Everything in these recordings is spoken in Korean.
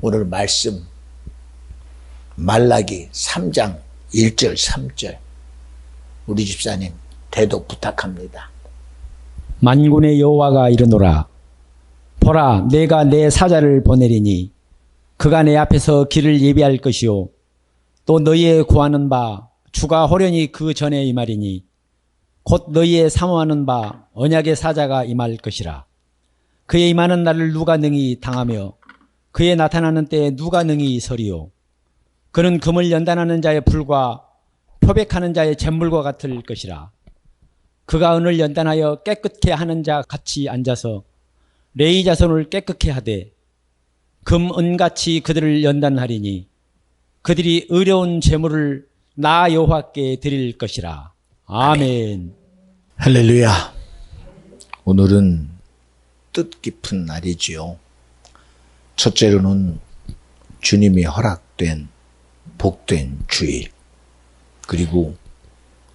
오늘 말씀 말라기 3장 1절 3절 우리 집사님 대독 부탁합니다. 만군의 여호와가 이르노라. 보라, 내가 내 사자를 보내리니 그가 내 앞에서 길을 예비할 것이요 또 너희의 구하는 바 주가 호련히 그 전에 임하리니 곧 너희의 사모하는 바 언약의 사자가 임할 것이라. 그의 임하는 날을 누가 능히 당하며 그의 나타나는 때에 누가 능히 서리요. 그는 금을 연단하는 자의 불과 표백하는 자의 잿물과 같을 것이라. 그가 은을 연단하여 깨끗게 하는 자 같이 앉아서 레위 자손을 깨끗게 하되 금, 은같이 그들을 연단하리니 그들이 의로운 제물을 나 여호와께 드릴 것이라. 아멘. 할렐루야. 오늘은 뜻깊은 날이지요. 첫째로는 주님이 허락된 복된 주일, 그리고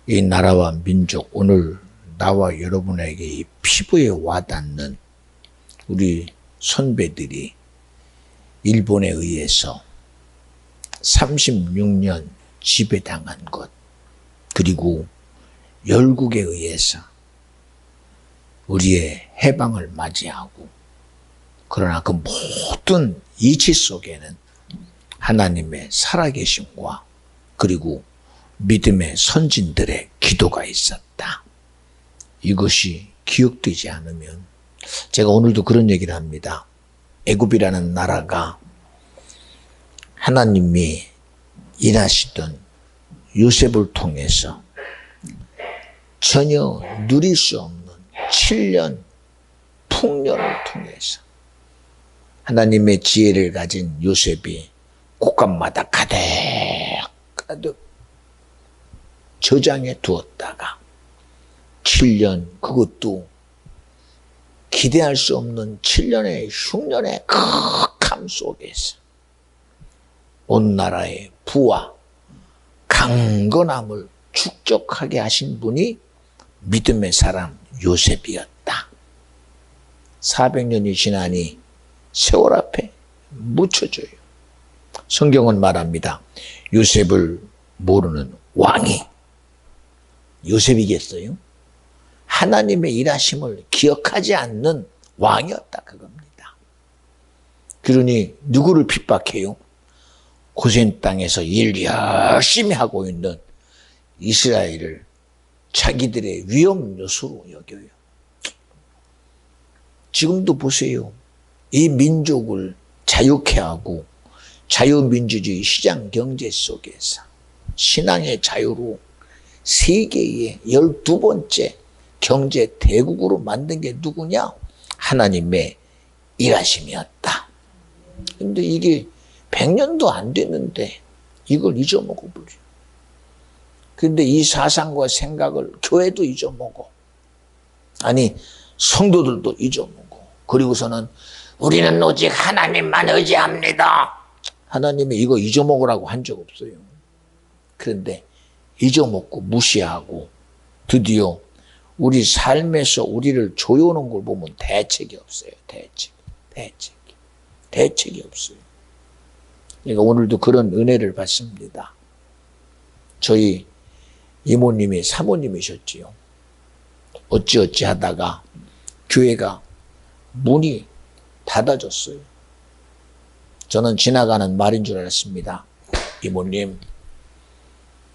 이 나라와 민족, 오늘 나와 여러분에게 이 피부에 와닿는 우리 선배들이 일본에 의해서 36년 지배당한 것, 그리고 열국에 의해서 우리의 해방을 맞이하고, 그러나 그 모든 이치 속에는 하나님의 살아계심과 그리고 믿음의 선진들의 기도가 있었다. 이것이 기억되지 않으면, 제가 오늘도 그런 얘기를 합니다. 애굽이라는 나라가 하나님이 일하시던 요셉을 통해서 전혀 누릴 수 없는 7년 풍년을 통해서 하나님의 지혜를 가진 요셉이 곳간마다 가득 저장해 두었다가 7년, 그것도 기대할 수 없는 7년의 흉년의 극함 속에서 온 나라의 부와 강건함을 축적하게 하신 분이 믿음의 사람 요셉이었다. 400년이 지나니 세월 앞에 묻혀져요. 성경은 말합니다. 요셉을 모르는 왕이 요셉이겠어요? 하나님의 일하심을 기억하지 않는 왕이었다 그겁니다. 그러니 누구를 핍박해요? 고센 땅에서 일 열심히 하고 있는 이스라엘을 자기들의 위험 요소로 여겨요. 지금도 보세요. 이 민족을 자유케 하고 자유민주주의 시장 경제 속에서 신앙의 자유로 세계의 12번째 경제 대국으로 만든 게 누구냐? 하나님의 일하심이었다. 근데 이게 100년도 안 됐는데 이걸 잊어먹어 버려. 근데 이 사상과 생각을 교회도 잊어먹어. 아니, 성도들도 잊어먹어. 그리고서는 우리는 오직 하나님만 의지합니다. 하나님이 이거 잊어먹으라고 한 적 없어요. 그런데 잊어먹고 무시하고 드디어 우리 삶에서 우리를 조여오는 걸 보면 대책이 없어요. 대책이 없어요. 그러니까 오늘도 그런 은혜를 받습니다. 저희 이모님이 사모님이셨지요. 어찌어찌 하다가 교회가 문이 닫아졌어요. 저는 지나가는 말인 줄 알았습니다.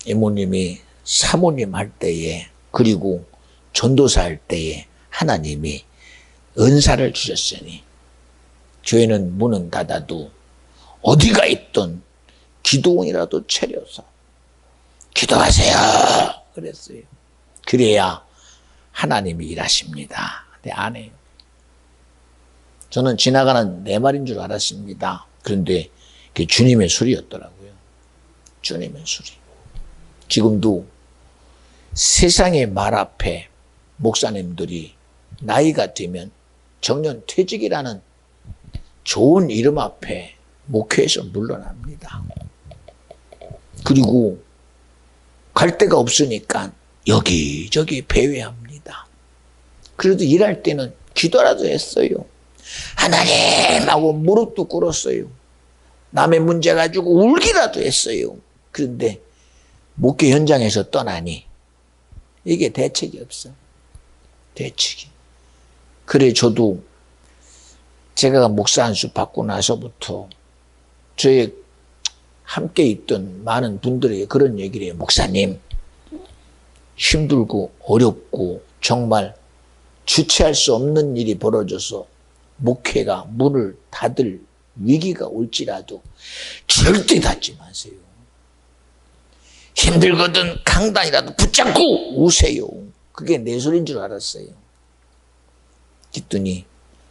이모님이 사모님 할 때에, 그리고 전도사 할 때에 하나님이 은사를 주셨으니 교회는 문은 닫아도 어디가 있든 기도원이라도 차려서 기도하세요 그랬어요. 그래야 하나님이 일하십니다. 근데 안 해요. 저는 지나가는 내 말인 줄 알았습니다. 그런데 그게 주님의 소리였더라고요. 주님의 소리. 지금도 세상의 말 앞에 목사님들이 나이가 들면 정년 퇴직이라는 좋은 이름 앞에 목회에서 물러납니다. 그리고 갈 데가 없으니까 여기저기 배회합니다. 그래도 일할 때는 기도라도 했어요. 하나님 하고 무릎도 꿇었어요. 남의 문제 가지고 울기라도 했어요. 그런데 목회 현장에서 떠나니 이게 대책이 없어. 대책이. 그래 저도 제가 목사 안수 받고 나서부터 저의 함께 있던 많은 분들에게 그런 얘기를 해요. 목사님, 힘들고 어렵고 정말 주체할 수 없는 일이 벌어져서 목회가 문을 닫을 위기가 올지라도 절대 닫지 마세요. 힘들거든 강단이라도 붙잡고 우세요. 그게 내 소리인 줄 알았어요. 그랬더니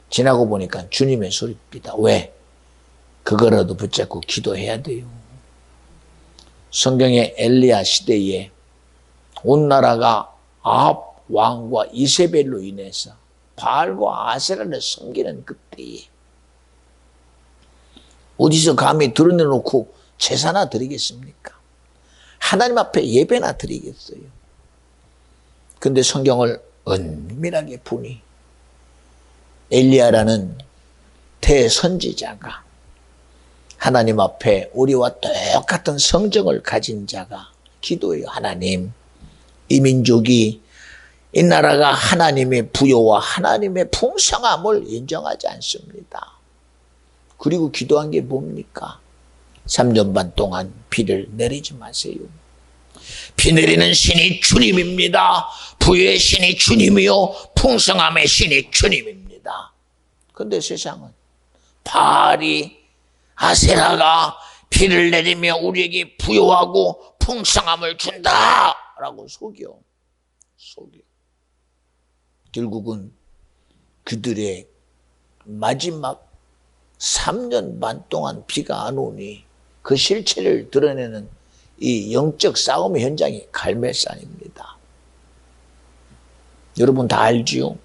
지나고 보니까 주님의 소리입니다. 왜? 그거라도 붙잡고 기도해야 돼요. 성경의 엘리야 시대에 온 나라가 아합 왕과 이세벨로 인해서 바알과 아세라를 섬기는 그때에 어디서 감히 드러내놓고 제사나 드리겠습니까? 하나님 앞에 예배나 드리겠어요. 근데 성경을 은밀하게 보니 엘리야라는 대선지자가 하나님 앞에 우리와 똑같은 성정을 가진 자가 기도해요. 하나님, 이 민족이 이 나라가 하나님의 부요와 하나님의 풍성함을 인정하지 않습니다. 그리고 기도한 게 뭡니까? 3년 반 동안 비를 내리지 마세요. 비 내리는 신이 주님입니다. 부유의 신이 주님이요 풍성함의 신이 주님입니다. 그런데 세상은 바알이 아세라가 비를 내리며 우리에게 부요하고 풍성함을 준다라고 속여. 결국은 그들의 마지막 3년 반 동안 비가 안 오니 그 실체를 드러내는 이 영적 싸움의 현장이 갈멜산입니다. 여러분 다 알지요?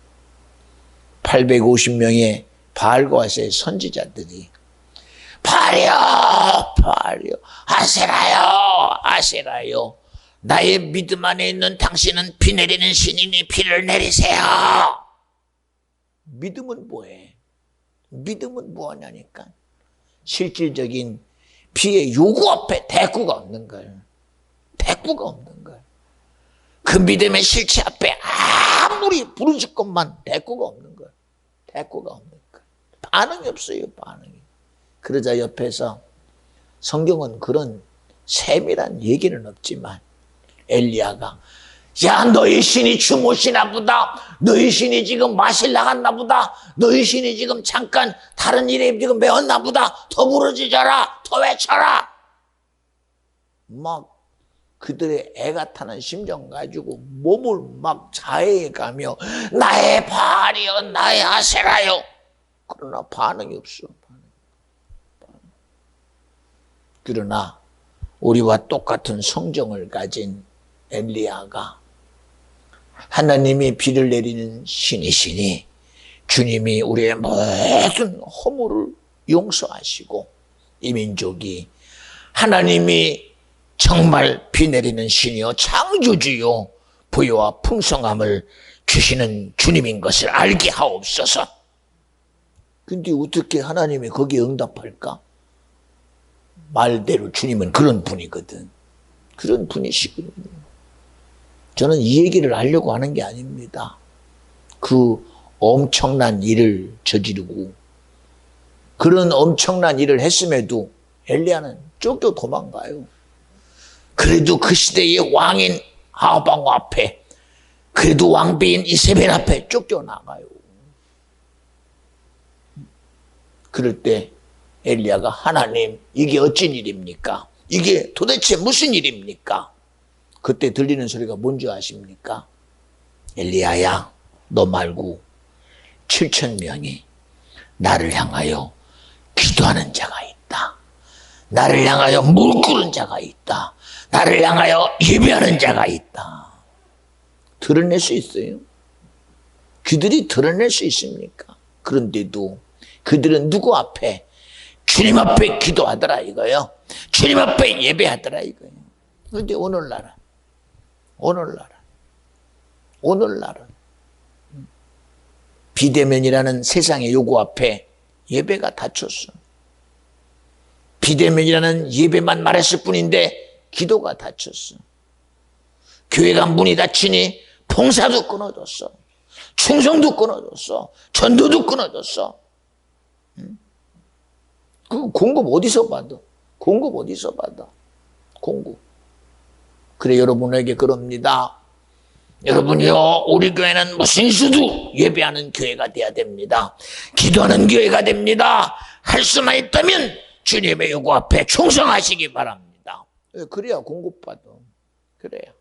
850명의 바알과 아세의 선지자들이 바알이요 아세라요 나의 믿음 안에 있는 당신은 비 내리는 신이니 비를 내리세요. 믿음은 뭐해? 믿음은 뭐하냐니까. 실질적인 비의 요구 앞에 대꾸가 없는 걸. 그 믿음의 실체 앞에 아무리 부르짖건만 대꾸가 없는 걸. 반응이 없어요. 그러자 옆에서 성경은 그런 세밀한 얘기는 없지만 엘리야가 야 너희 신이 주무시나 보다. 너희 신이 지금 마실 나갔나 보다. 너희 신이 지금 잠깐 다른 일에 지금 매었나 보다. 더 부르짖어라. 더 외쳐라. 막 그들의 애가 타는 심정 가지고 몸을 막 자해가며 나의 바알이여 나의 아세라요. 그러나 반응이 없어. 그러나 우리와 똑같은 성정을 가진 엘리야가 하나님이 비를 내리는 신이시니 주님이 우리의 모든 허물을 용서하시고 이 민족이 하나님이 정말 비 내리는 신이요 창조주요 부요와 풍성함을 주시는 주님인 것을 알게 하옵소서. 근데 어떻게 하나님이 거기에 응답할까? 말대로 주님은 그런 분이거든. 그런 분이시거든요. 저는 이 얘기를 하려고 하는 게 아닙니다. 그 엄청난 일을 저지르고 그런 엄청난 일을 했음에도 엘리야는 쫓겨 도망가요. 그래도 그 시대의 왕인 아합 왕 앞에 그래도 왕비인 이세벨 앞에 쫓겨나가요. 그럴 때 엘리야가 하나님 이게 어쩐 일입니까? 이게 도대체 무슨 일입니까? 그때 들리는 소리가 뭔지 아십니까? 엘리야야 너 말고 7,000명이 나를 향하여 기도하는 자가 있다. 나를 향하여 무릎 꿇은 자가 있다. 나를 향하여 예배하는 자가 있다. 드러낼 수 있어요? 그들이 드러낼 수 있습니까? 그런데도 그들은 누구 앞에? 주님 앞에 기도하더라 이거요. 주님 앞에 예배하더라 이거요. 그런데 오늘날은 비대면이라는 세상의 요구 앞에 예배가 닫혔어. 비대면이라는 예배만 말했을 뿐인데 기도가 닫혔어. 교회가 문이 닫히니 봉사도 끊어졌어. 충성도 끊어졌어. 전도도 끊어졌어. 그 공급 어디서 받아? 공급 어디서 받아? 공급. 그래 여러분에게 그럽니다. 여러분이요, 우리 교회는 무슨 수도 예배하는 교회가 돼야 됩니다. 기도하는 교회가 됩니다. 할 수만 있다면 주님의 요구 앞에 충성하시기 바랍니다. 그래야 공급받아. 그래야.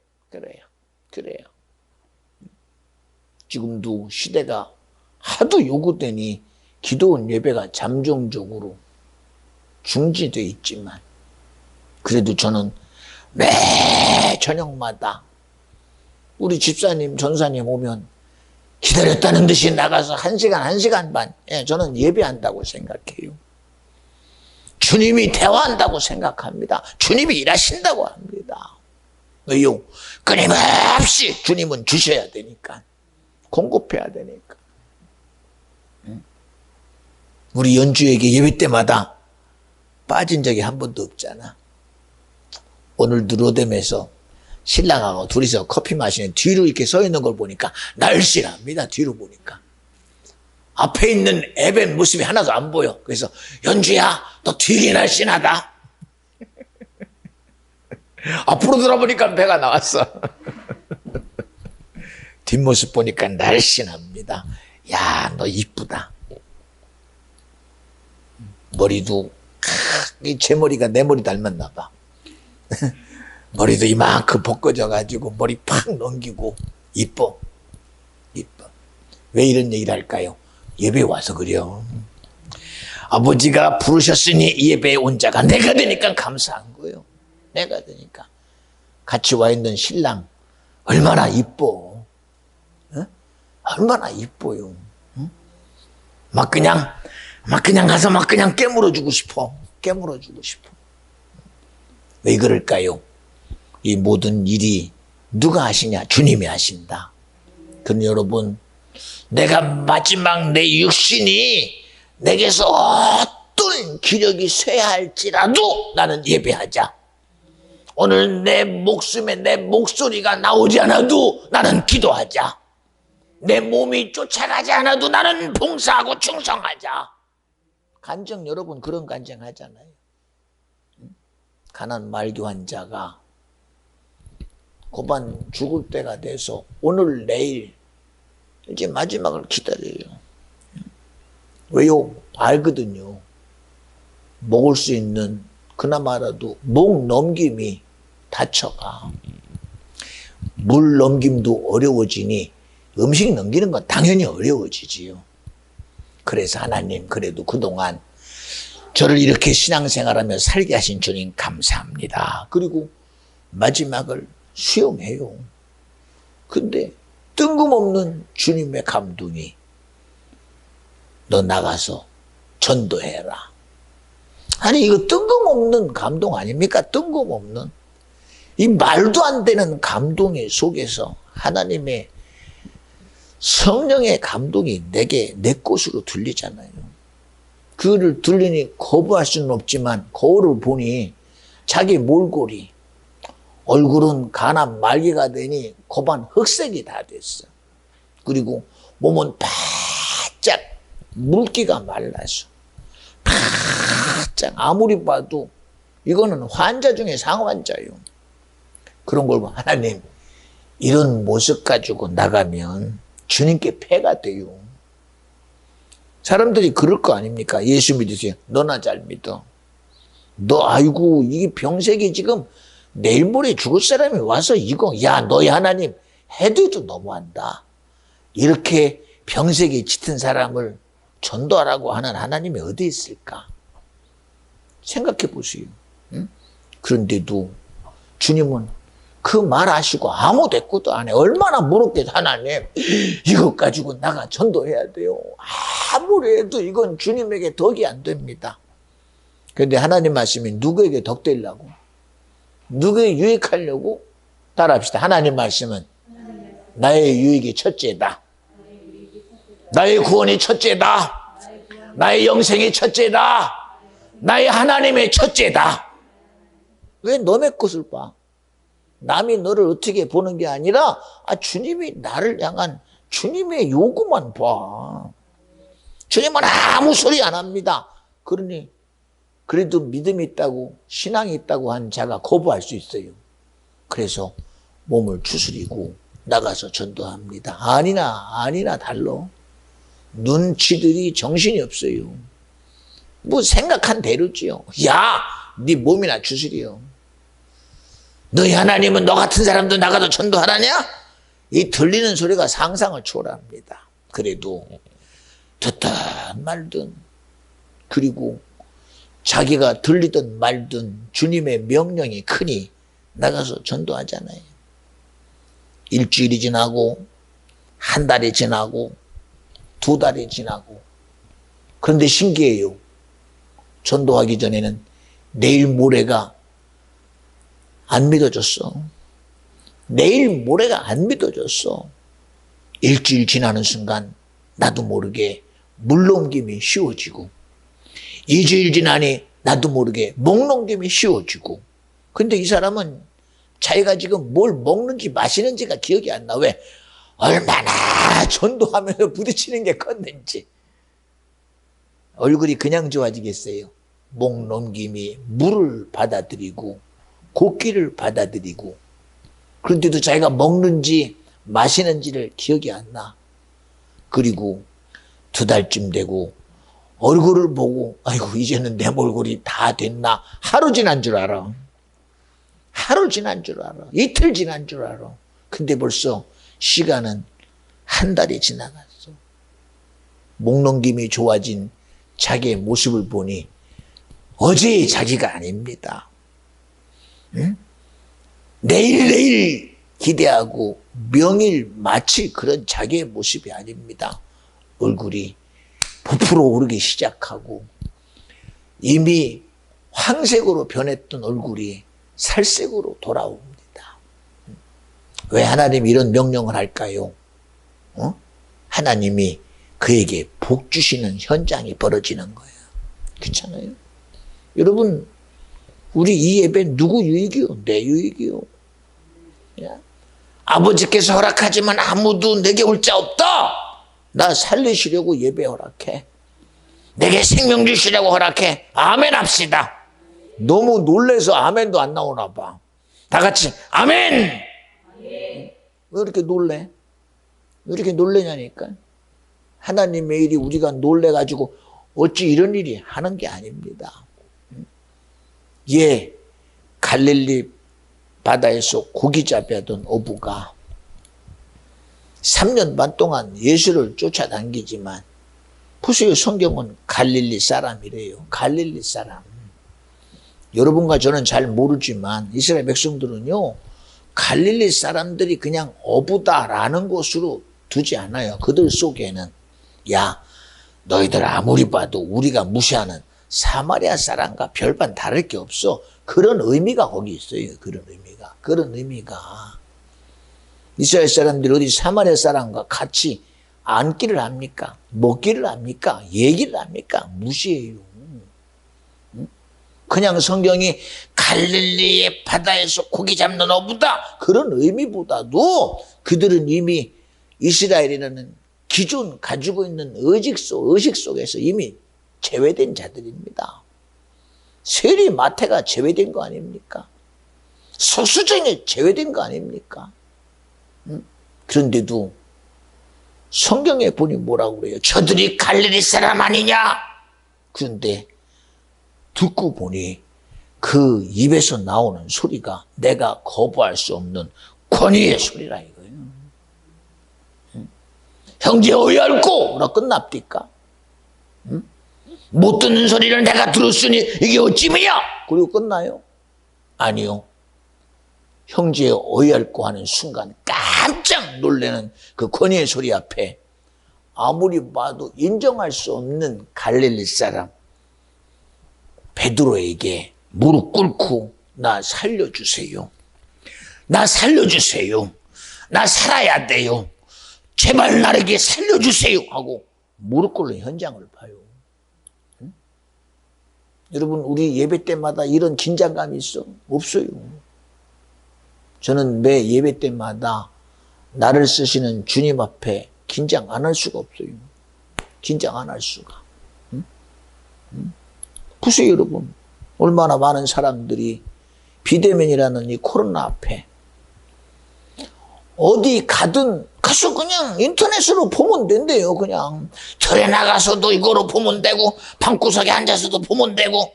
지금도 시대가 하도 요구되니 기도원 예배가 잠정적으로 중지되어 있지만, 그래도 저는 매 저녁마다 우리 집사님, 전사님 오면 기다렸다는 듯이 나가서 1시간 반, 저는 예배한다고 생각해요. 주님이 대화한다고 생각합니다. 주님이 일하신다고 합니다. 왜요? 끊임없이 주님은 주셔야 되니까. 공급해야 되니까. 우리 연주에게 예배 때마다 빠진 적이 한 번도 없잖아. 오늘도 로뎀에서 신랑하고 둘이서 커피 마시는 뒤로 이렇게 서 있는 걸 보니까 날씬합니다. 뒤로 보니까. 앞에 있는 에벤 모습이 하나도 안 보여. 그래서 연주야, 너 되게 날씬하다. 앞으로 돌아보니까 배가 나왔어. 뒷모습 보니까 날씬합니다. 야, 너 이쁘다. 머리도, 제 머리가 내 머리 닮았나 봐. 머리도 이만큼 벗겨져가지고 머리 팍 넘기고 이뻐. 왜 이런 얘기를 할까요? 예배에 와서 그래요. 아버지가 부르셨으니 이 예배에 온 자가 내가 되니까 감사한 거예요. 내가 되니까. 같이 와 있는 신랑 얼마나 이뻐. 얼마나 이뻐요. 막 그냥 가서 막 그냥 깨물어주고 싶어. 왜 그럴까요? 이 모든 일이 누가 하시냐? 주님이 하신다. 그럼 여러분, 내가 마지막 내 육신이 내게서 어떤 기력이 쇠할지라도 나는 예배하자. 오늘 내 목숨에 내 목소리가 나오지 않아도 나는 기도하자. 내 몸이 쫓아가지 않아도 나는 봉사하고 충성하자. 간증, 여러분 그런 간증 하잖아요. 가난 말기 환자가 고반 죽을 때가 돼서 오늘 내일 이제 마지막을 기다려요. 왜요? 알거든요. 먹을 수 있는 그나마라도 목 넘김이 다쳐가. 물 넘김도 어려워지니 음식 넘기는 건 당연히 어려워지지요. 그래서 하나님, 그래도 그동안 저를 이렇게 신앙생활하며 살게 하신 주님 감사합니다. 그리고 마지막을 수용해요. 근데 뜬금없는 주님의 감동이 너 나가서 전도해라. 아니 이거 뜬금없는 감동 아닙니까? 뜬금없는. 이 말도 안 되는 감동의 속에서 하나님의 성령의 감동이 내게 내 것으로 들리잖아요. 그거를 들리니 거부할 수는 없지만 거울을 보니 자기 몰골이 얼굴은 가난 말기가 되니 고반 흑색이 다 됐어. 그리고 몸은 바짝 물기가 말라서 바짝 아무리 봐도 이거는 환자 중에 상환자예요. 그런 걸 보면 하나님 이런 모습 가지고 나가면 주님께 폐가 돼요. 사람들이 그럴 거 아닙니까? 예수 믿으세요. 너나 잘 믿어. 너 아이고 이게 병색이 지금 내일 모레 죽을 사람이 와서 이거 야 너희 하나님 해도 너무한다. 이렇게 병색이 짙은 사람을 전도하라고 하는 하나님이 어디 있을까? 생각해 보세요. 응? 그런데도 주님은 그 말 하시고 아무 대꾸도 안 해. 얼마나 무겁게 하나님 이것 가지고 나가 전도해야 돼요. 아무리 해도 이건 주님에게 덕이 안 됩니다. 그런데 하나님 말씀이 누구에게 덕되려고? 누구에게 유익하려고? 따라합시다. 하나님 말씀은 나의 유익이 첫째다. 나의 구원이 첫째다. 나의 영생이 첫째다. 나의 하나님의 첫째다. 왜 남의 것을 봐? 남이 너를 어떻게 보는 게 아니라 주님이 나를 향한 주님의 요구만 봐. 주님은 아무 소리 안 합니다. 그러니 그래도 믿음이 있다고 신앙이 있다고 한 자가 거부할 수 있어요. 그래서 몸을 추스리고 나가서 전도합니다. 아니나 달러. 눈치들이 정신이 없어요. 뭐 생각한 대로지요. 야, 네 몸이나 추스려. 너희 하나님은 너 같은 사람도 나가서 전도하라냐? 이 들리는 소리가 상상을 초월합니다. 그래도 듣든 말든, 그리고 자기가 들리든 말든 주님의 명령이 크니 나가서 전도하잖아요. 일주일이 지나고 한 달이 지나고 2달이 지나고. 그런데 신기해요. 전도하기 전에는 내일 모레가 안 믿어졌어. 내일 모레가 안 믿어졌어. 일주일 지나는 순간 나도 모르게 물넘김이 쉬워지고, 2주일 지나니 나도 모르게 목넘김이 쉬워지고. 근데 이 사람은 자기가 지금 뭘 먹는지 마시는지가 기억이 안 나. 왜? 얼마나 전도하면서 부딪히는 게 컸는지. 얼굴이 그냥 좋아지겠어요? 목넘김이 물을 받아들이고 곡기를 받아들이고, 그런데도 자기가 먹는지 마시는지를 기억이 안 나. 그리고 2달쯤 되고 얼굴을 보고 아이고 이제는 내 얼굴이 다 됐나. 하루 지난 줄 알아. 하루 지난 줄 알아. 이틀 지난 줄 알아. 근데 벌써 시간은 한 달이 지나갔어. 목넘김이 좋아진 자기의 모습을 보니 어제의 자기가 아닙니다. 응? 내일 기대하고 명일 마칠 그런 자기의 모습이 아닙니다. 얼굴이 부풀어 오르기 시작하고 이미 황색으로 변했던 얼굴이 살색으로 돌아옵니다. 왜 하나님이 이런 명령을 할까요? 하나님이 그에게 복 주시는 현장이 벌어지는 거예요. 그렇잖아요? 여러분, 우리 이 예배 누구 유익이요? 내 유익이요. 아버지께서 허락하지만 아무도 내게 올 자 없다. 나 살리시려고 예배 허락해. 내게 생명 주시려고 허락해. 아멘 합시다. 너무 놀래서 아멘도 안 나오나 봐. 다 같이 아멘. 왜 이렇게 놀래? 왜 이렇게 놀래냐니까. 하나님의 일이 우리가 놀래가지고 어찌 이런 일이 하는 게 아닙니다. 예, 갈릴리 바다에서 고기 잡아던 어부가 3년 반 동안 예수를 쫓아다니지만, 보세요, 성경은 갈릴리 사람이래요. 갈릴리 사람. 여러분과 저는 잘 모르지만 이스라엘 백성들은요, 갈릴리 사람들이 그냥 어부다라는 것으로 두지 않아요. 그들 속에는 야, 너희들 아무리 봐도 우리가 무시하는 사마리아 사람과 별반 다를 게 없어. 그런 의미가 거기 있어요. 그런 의미가. 이스라엘 사람들이 어디 사마리아 사람과 같이 앉기를 합니까? 먹기를 합니까? 얘기를 합니까? 무시해요. 그냥 성경이 갈릴리의 바다에서 고기 잡는 어부다, 그런 의미보다도 그들은 이미 이스라엘이라는 기존 가지고 있는 의식 속에서 이미 제외된 자들입니다. 세리 마태가 제외된 거 아닙니까? 석수정이 제외된 거 아닙니까? 그런데도 성경에 보니 뭐라고 그래요? 저들이 갈릴리 사람 아니냐? 그런데 듣고 보니 그 입에서 나오는 소리가 내가 거부할 수 없는 권위의 소리라 이거예요. 형제 어이할꼬! 라 끝납니까? 못 듣는 소리를 내가 들었으니 이게 어찌미야? 그리고 끝나요? 아니요. 형제 어이할꼬 하는 순간 깜짝 놀라는 그 권위의 소리 앞에 아무리 봐도 인정할 수 없는 갈릴리 사람 베드로에게 무릎 꿇고 나 살려주세요. 나 살려주세요. 나 살아야 돼요. 제발 나에게 살려주세요 하고 무릎 꿇는 현장을 봐요. 여러분, 우리 예배 때마다 이런 긴장감이 있어? 없어요. 저는 매 예배 때마다 나를 쓰시는 주님 앞에 긴장 안 할 수가 없어요. 긴장 안 할 수가. 보세요, 여러분. 얼마나 많은 사람들이 비대면이라는 이 코로나 앞에 어디 가든 가서 그냥 인터넷으로 보면 된대요. 그냥 절에 나가서도 이거로 보면 되고 방구석에 앉아서도 보면 되고.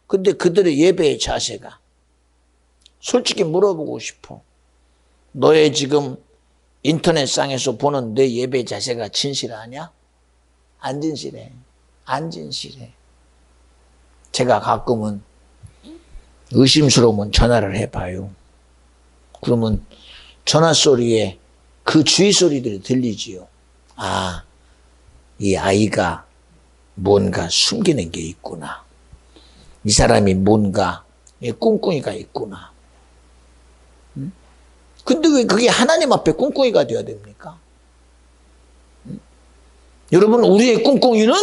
근데 그들의 예배의 자세가, 솔직히 물어보고 싶어. 너의 지금 인터넷상에서 보는 내 예배 자세가 진실하냐? 안 진실해. 안 진실해. 제가 가끔은 의심스러우면 전화를 해봐요. 그러면 전화 소리에 그 주위 소리들이 들리지요. 아, 이 아이가 뭔가 숨기는 게 있구나. 이 사람이 뭔가 꿍꿍이가 있구나. 근데 왜 그게 하나님 앞에 꿍꿍이가 되어야 됩니까? 여러분, 우리의 꿍꿍이는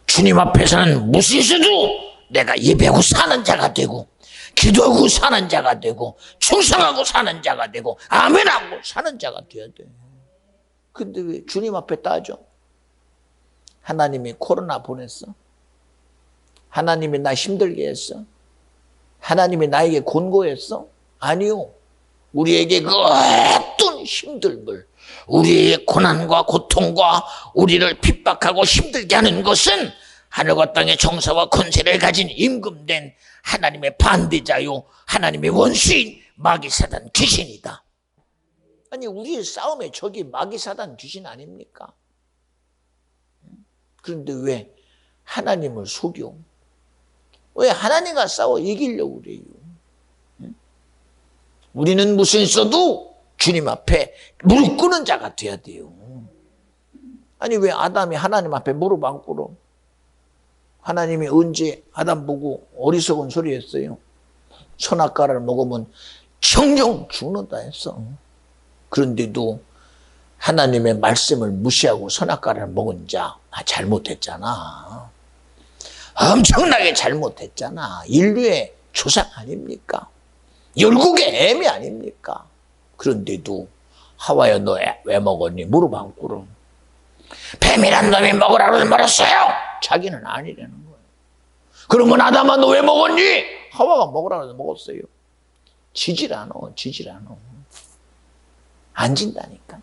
주님 앞에서는 무슨 있어도 내가 예배하고 사는 자가 되고, 기도하고 사는 자가 되고, 충성하고 사는 자가 되고, 아멘하고 사는 자가 되어야 돼. 근데 왜 주님 앞에 따져? 하나님이 코로나 보냈어? 하나님이 나 힘들게 했어? 하나님이 나에게 곤고했어? 아니요. 우리에게 그 어떤 힘듦을, 우리의 고난과 고통과 우리를 핍박하고 힘들게 하는 것은 하늘과 땅의 정사와 권세를 가진 임금된 하나님의 반대자요, 하나님의 원수인 마귀사단 귀신이다. 아니, 우리의 싸움의 적이 마귀사단 귀신 아닙니까? 그런데 왜 하나님을 속여? 왜 하나님과 싸워 이기려고 그래요? 우리는 무슨 있어도 주님 앞에 무릎 꿇는 자가 돼야 돼요. 아니, 왜 아담이 하나님 앞에 무릎 안 꿇어? 하나님이 언제 아담 보고 어리석은 소리 했어요? 선악과를 먹으면 정령 죽는다 했어. 그런데도 하나님의 말씀을 무시하고 선악과를 먹은 자, 잘못했잖아. 엄청나게 잘못했잖아. 인류의 조상 아닙니까? 열국의 애미 아닙니까? 그런데도 하와야 너 왜 먹었니? 무릎 안 꿇어. 뱀이란 놈이 먹으라고 말했어요. 자기는 아니라는 거예요. 그러면 아담아 너 왜 먹었니? 하와가 먹으라고 먹었어요. 지질 않아. 안 진다니까.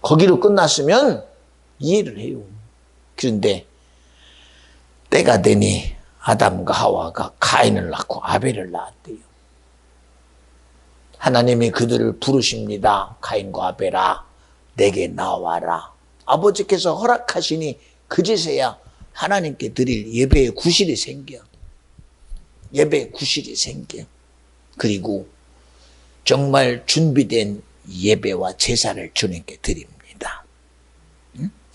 거기로 끝났으면 이해를 해요. 그런데 때가 되니 아담과 하와가 가인을 낳고 아벨을 낳았대요. 하나님이 그들을 부르십니다. 가인과 아벨아, 내게 나와라. 아버지께서 허락하시니 그제서야 하나님께 드릴 예배의 구실이 생겨. 예배의 구실이 생겨. 그리고 정말 준비된 예배와 제사를 주님께 드립니다.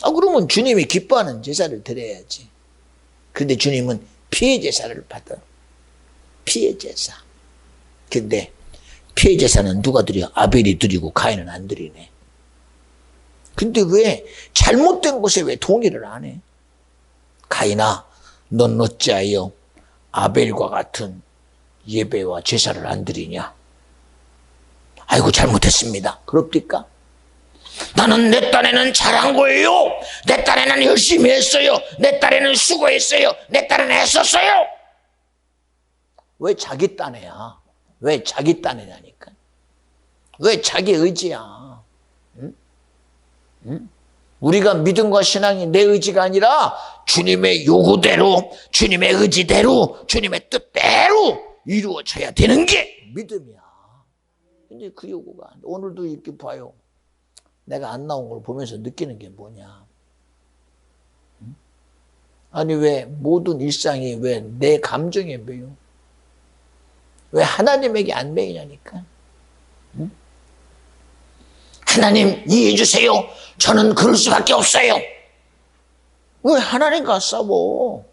그러면 주님이 기뻐하는 제사를 드려야지. 그런데 주님은 피해 제사를 받아. 피해 제사. 근데 피해 제사는 누가 드려? 아벨이 드리고 가인은 안 드리네. 근데 왜 잘못된 것에 왜 동의를 안 해? 가인아, 넌 어찌하여 아벨과 같은 예배와 제사를 안 드리냐? 아이고 잘못했습니다. 그럽니까? 나는 내 딴에는 잘한 거예요. 내 딴에는 열심히 했어요. 내 딴에는 수고했어요. 내 딴에는 했었어요. 왜 자기 딴에야? 왜 자기 딴에냐니까? 왜 자기 의지야? 응? 우리가 믿음과 신앙이 내 의지가 아니라 주님의 요구대로, 주님의 의지대로, 주님의 뜻대로 이루어져야 되는 게 믿음이야. 근데 그 요구가 오늘도 이렇게 봐요. 내가 안 나온 걸 보면서 느끼는 게 뭐냐? 아니 왜 모든 일상이 왜 내 감정에 매요? 왜 하나님에게 안 매이냐니까? 하나님 이해해 주세요. 저는 그럴 수밖에 없어요. 왜 하나님과 싸워?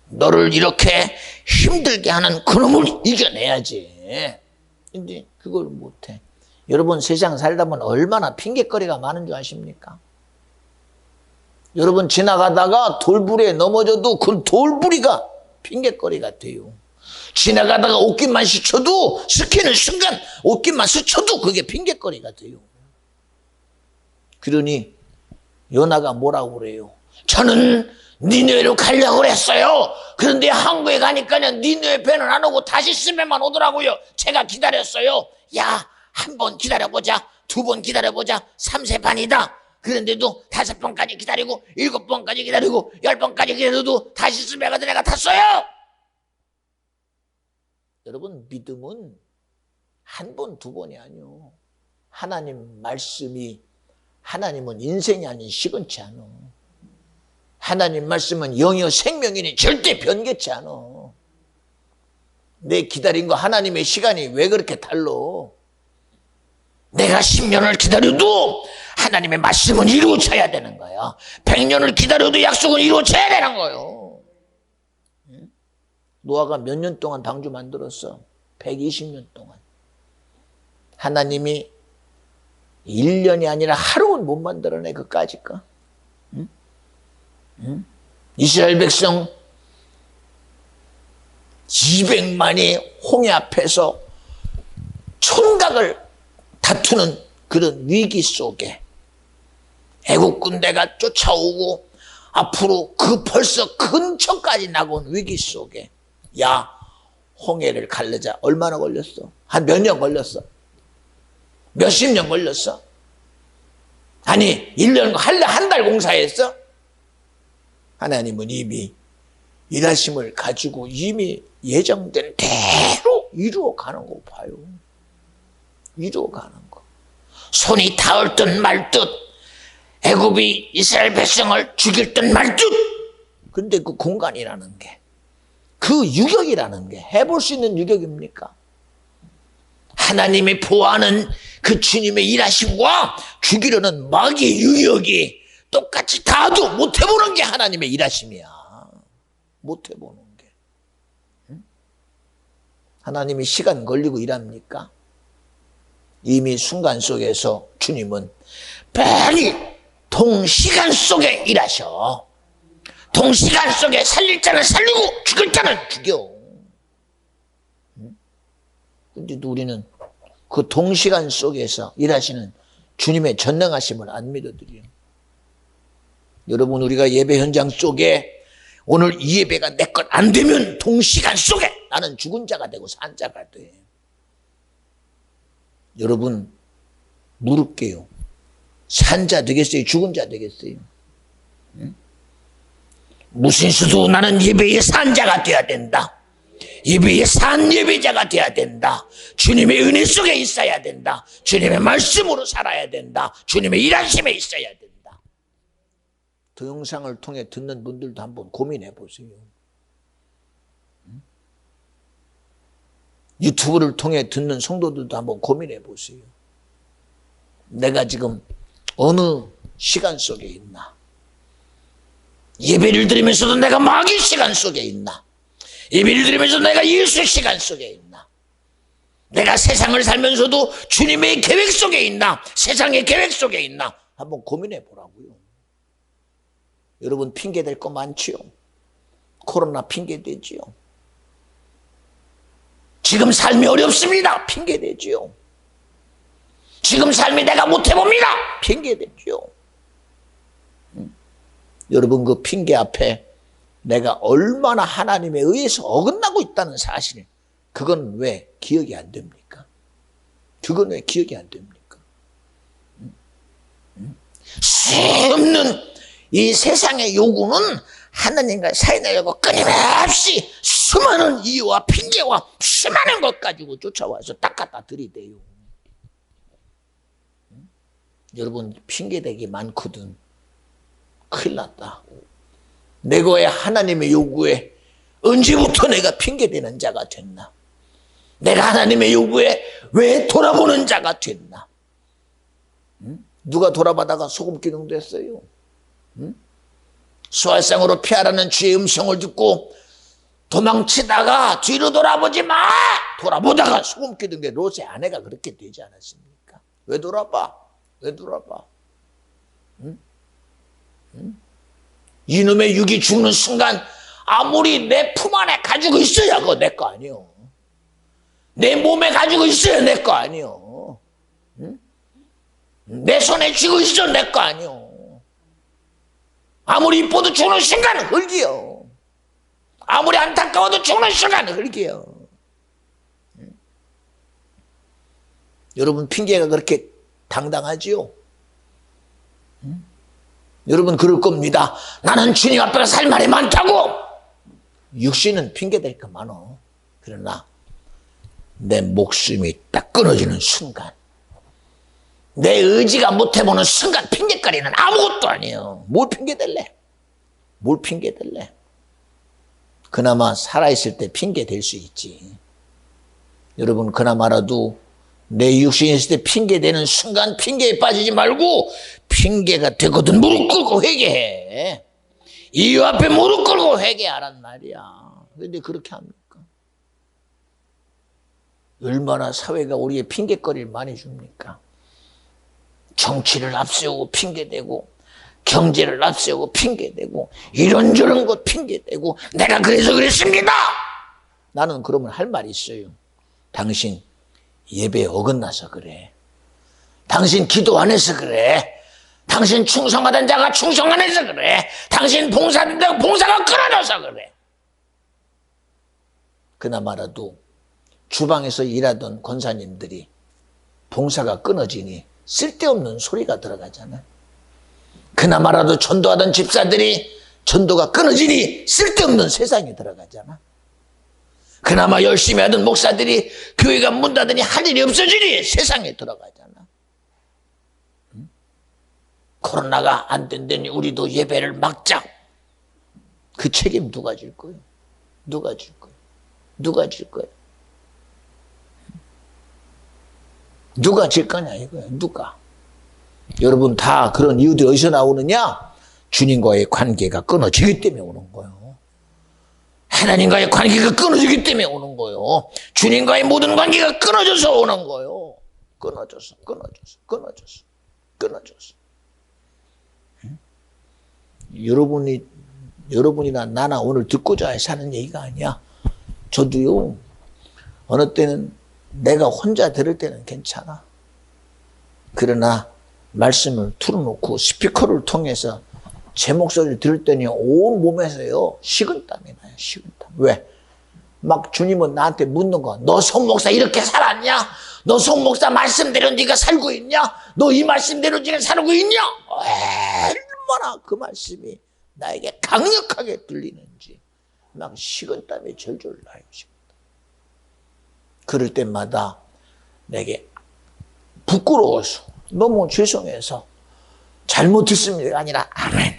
너를 이렇게 힘들게 하는 그놈을 이겨내야지. 근데 그걸 못해. 여러분 세상 살다 보면 얼마나 핑계거리가 많은 줄 아십니까? 여러분 지나가다가 돌부리에 넘어져도 그 돌부리가 핑계거리가 돼요. 지나가다가 옷깃만 스쳐도, 스치는 순간 옷깃만 스쳐도 그게 핑계거리가 돼요. 그러니 요나가 뭐라고 그래요? 저는 니느웨로 가려고 그랬어요. 그런데 한국에 가니까요 니느웨 배는 안 오고 다시스에만 오더라고요. 제가 기다렸어요. 야, 한 번 기다려보자, 두 번 기다려보자, 3세 반이다. 그런데도 5번까지 기다리고 7번까지 기다리고 10번까지 기다려도 다시스에 가서 내가 탔어요. 여러분, 믿음은 한 번, 두 번이 아니요. 하나님 말씀이, 하나님은 인생이 아닌 시건치 않아. 하나님 말씀은 영이요 생명이니 절대 변개치 않아. 내 기다린 거 하나님의 시간이 왜 그렇게 달라? 내가 10년을 기다려도 하나님의 말씀은 이루어져야 되는 거야. 100년을 기다려도 약속은 이루어져야 되는 거예요. 노아가 몇 년 동안 방주 만들었어? 120년 동안. 하나님이 1년이 아니라 하루는 못 만들어내, 그까짓 거. 이스라엘 백성 200만이 홍해 앞에서 촌각을 다투는 그런 위기 속에 애국 군대가 쫓아오고 앞으로 그 벌써 근처까지 나온 위기 속에, 야, 홍해를 가르자. 얼마나 걸렸어? 한 몇 년 걸렸어? 몇십 년 걸렸어? 아니, 1년, 한 달 공사했어? 하나님은 이미 일하심을 가지고 이미 예정된 대로 이루어가는 거 봐요. 이루어가는 거. 손이 닿을 듯 말 듯, 애굽이 이스라엘 백성을 죽일 듯 말 듯. 근데 그 공간이라는 게, 그 유격이라는 게 해볼 수 있는 유격입니까? 하나님이 보호하는 그 주님의 일하심과 죽이려는 마귀의 유격이 똑같이 다도 못 해보는 게 하나님의 일하심이야. 못 해보는 게. 응? 하나님이 시간 걸리고 일합니까? 이미 순간 속에서 주님은 빨리 동시간 속에 일하셔. 동시간 속에 살릴 자는 살리고 죽일 자는 죽여. 근데 우리는 그 동시간 속에서 일하시는 주님의 전능하심을 안 믿어드려요. 여러분, 우리가 예배 현장 속에 오늘 이 예배가 내 것 안 되면 동시간 속에 나는 죽은 자가 되고 산 자가 돼. 여러분, 물을게요. 산 자 되겠어요? 죽은 자 되겠어요? 응? 무슨 수도 나는 예배의 산 자가 돼야 된다. 예배의 산 예배자가 돼야 된다. 주님의 은혜 속에 있어야 된다. 주님의 말씀으로 살아야 된다. 주님의 일하심에 있어야 된다. 동영상을 통해 듣는 분들도 한번 고민해 보세요. 유튜브를 통해 듣는 성도들도 한번 고민해 보세요. 내가 지금 어느 시간 속에 있나? 예배를 드리면서도 내가 마귀 시간 속에 있나? 예배를 드리면서 내가 예수 시간 속에 있나? 내가 세상을 살면서도 주님의 계획 속에 있나? 세상의 계획 속에 있나? 한번 고민해 보라고요. 여러분, 핑계 댈 거 많지요? 코로나 핑계 대지요. 지금 삶이 어렵습니다. 핑계 대지요. 지금 삶이 내가 못해봅니다. 핑계 대지요. 여러분, 그 핑계 앞에 내가 얼마나 하나님에 의해서 어긋나고 있다는 사실, 그건 왜 기억이 안 됩니까? 그건 왜 기억이 안 됩니까? 수없는 이 세상의 요구는 하나님과 사이내려고 끊임없이 수많은 이유와 핑계와 수많은 것 가지고 쫓아와서 딱 갖다 들이대요. 여러분, 핑계대기 많거든. 큰일 났다. 내가 하나님의 요구에 언제부터 내가 핑계대는 자가 됐나? 내가 하나님의 요구에 왜 돌아보는 자가 됐나? 누가 돌아보다가 소금 기둥 됐어요? 수활상으로 피하라는 주의 음성을 듣고 도망치다가 뒤로 돌아보지 마! 돌아보다가 소금 기둥 된 롯의 아내가 그렇게 되지 않았습니까? 왜 돌아봐? 왜 돌아봐? 이놈의 육이 죽는 순간 아무리 내 품 안에 가지고 있어야 그거 내 거 아니요. 내 몸에 가지고 있어야 내 거 아니요. 응? 내 손에 쥐고 있어 내 거 아니요. 아무리 이뻐도 죽는 순간은 흙이요. 아무리 안타까워도 죽는 순간은 흙이요. 응? 여러분 핑계가 그렇게 당당하지요? 응? 여러분 그럴 겁니다. 나는 주님 앞에 살 말이 많다고. 육신은 핑계댈 거 많어. 그러나 내 목숨이 딱 끊어지는 순간, 내 의지가 못해보는 순간 핑계거리는 아무것도 아니에요. 뭘 핑계댈래? 뭘 핑계댈래? 그나마 살아있을 때 핑계댈 수 있지. 여러분 그나마라도 내 육신이 있을 때 핑계대는 순간 핑계에 빠지지 말고, 핑계가 되거든 무릎 꿇고 회개해. 이유 앞에 무릎 꿇고 회개하란 말이야. 그런데 그렇게 합니까? 얼마나 사회가 우리의 핑계거리를 많이 줍니까? 정치를 앞세우고 핑계대고, 경제를 앞세우고 핑계대고, 이런저런 것 핑계대고, 내가 그래서 그랬습니다. 나는 그러면 할 말이 있어요. 당신 예배에 어긋나서 그래. 당신 기도 안 해서 그래. 당신 충성하던 자가 충성 안 해서 그래. 당신 봉사하던 자가 봉사가 끊어져서 그래. 그나마라도 주방에서 일하던 권사님들이 봉사가 끊어지니 쓸데없는 소리가 들어가잖아. 그나마라도 전도하던 집사들이 전도가 끊어지니 쓸데없는 세상이 들어가잖아. 그나마 열심히 하던 목사들이 교회가 문 닫으니 할 일이 없어지니 세상에 들어가잖아. 코로나가 안 된다니 우리도 예배를 막자. 그 책임 누가 질 거예요? 누가 질 거예요? 누가 질 거예요? 누가 질 거냐 이거예요. 누가? 여러분 다 그런 이유들이 어디서 나오느냐? 주님과의 관계가 끊어지기 때문에 오는 거예요. 하나님과의 관계가 끊어지기 때문에 오는 거예요. 주님과의 모든 관계가 끊어져서 오는 거예요. 끊어져서. 여러분이나 나나 오늘 듣고자 해서 하는 얘기가 아니야. 저도요, 어느 때는 내가 혼자 들을 때는 괜찮아. 그러나 말씀을 틀어놓고 스피커를 통해서 제 목소리를 들을 때는 온 몸에서요 식은땀이 나요. 식은땀. 왜? 막 주님은 나한테 묻는 거야. 너 송 목사 이렇게 살았냐? 너 송 목사 말씀대로 네가 살고 있냐? 너 이 말씀대로 네가 살고 있냐? 얼마나 그 말씀이 나에게 강력하게 들리는지 막 식은땀이 절절 나요. 식은땀. 그럴 때마다 내게 부끄러워서 너무 죄송해서 잘못 듣습니다가 아니라 아멘.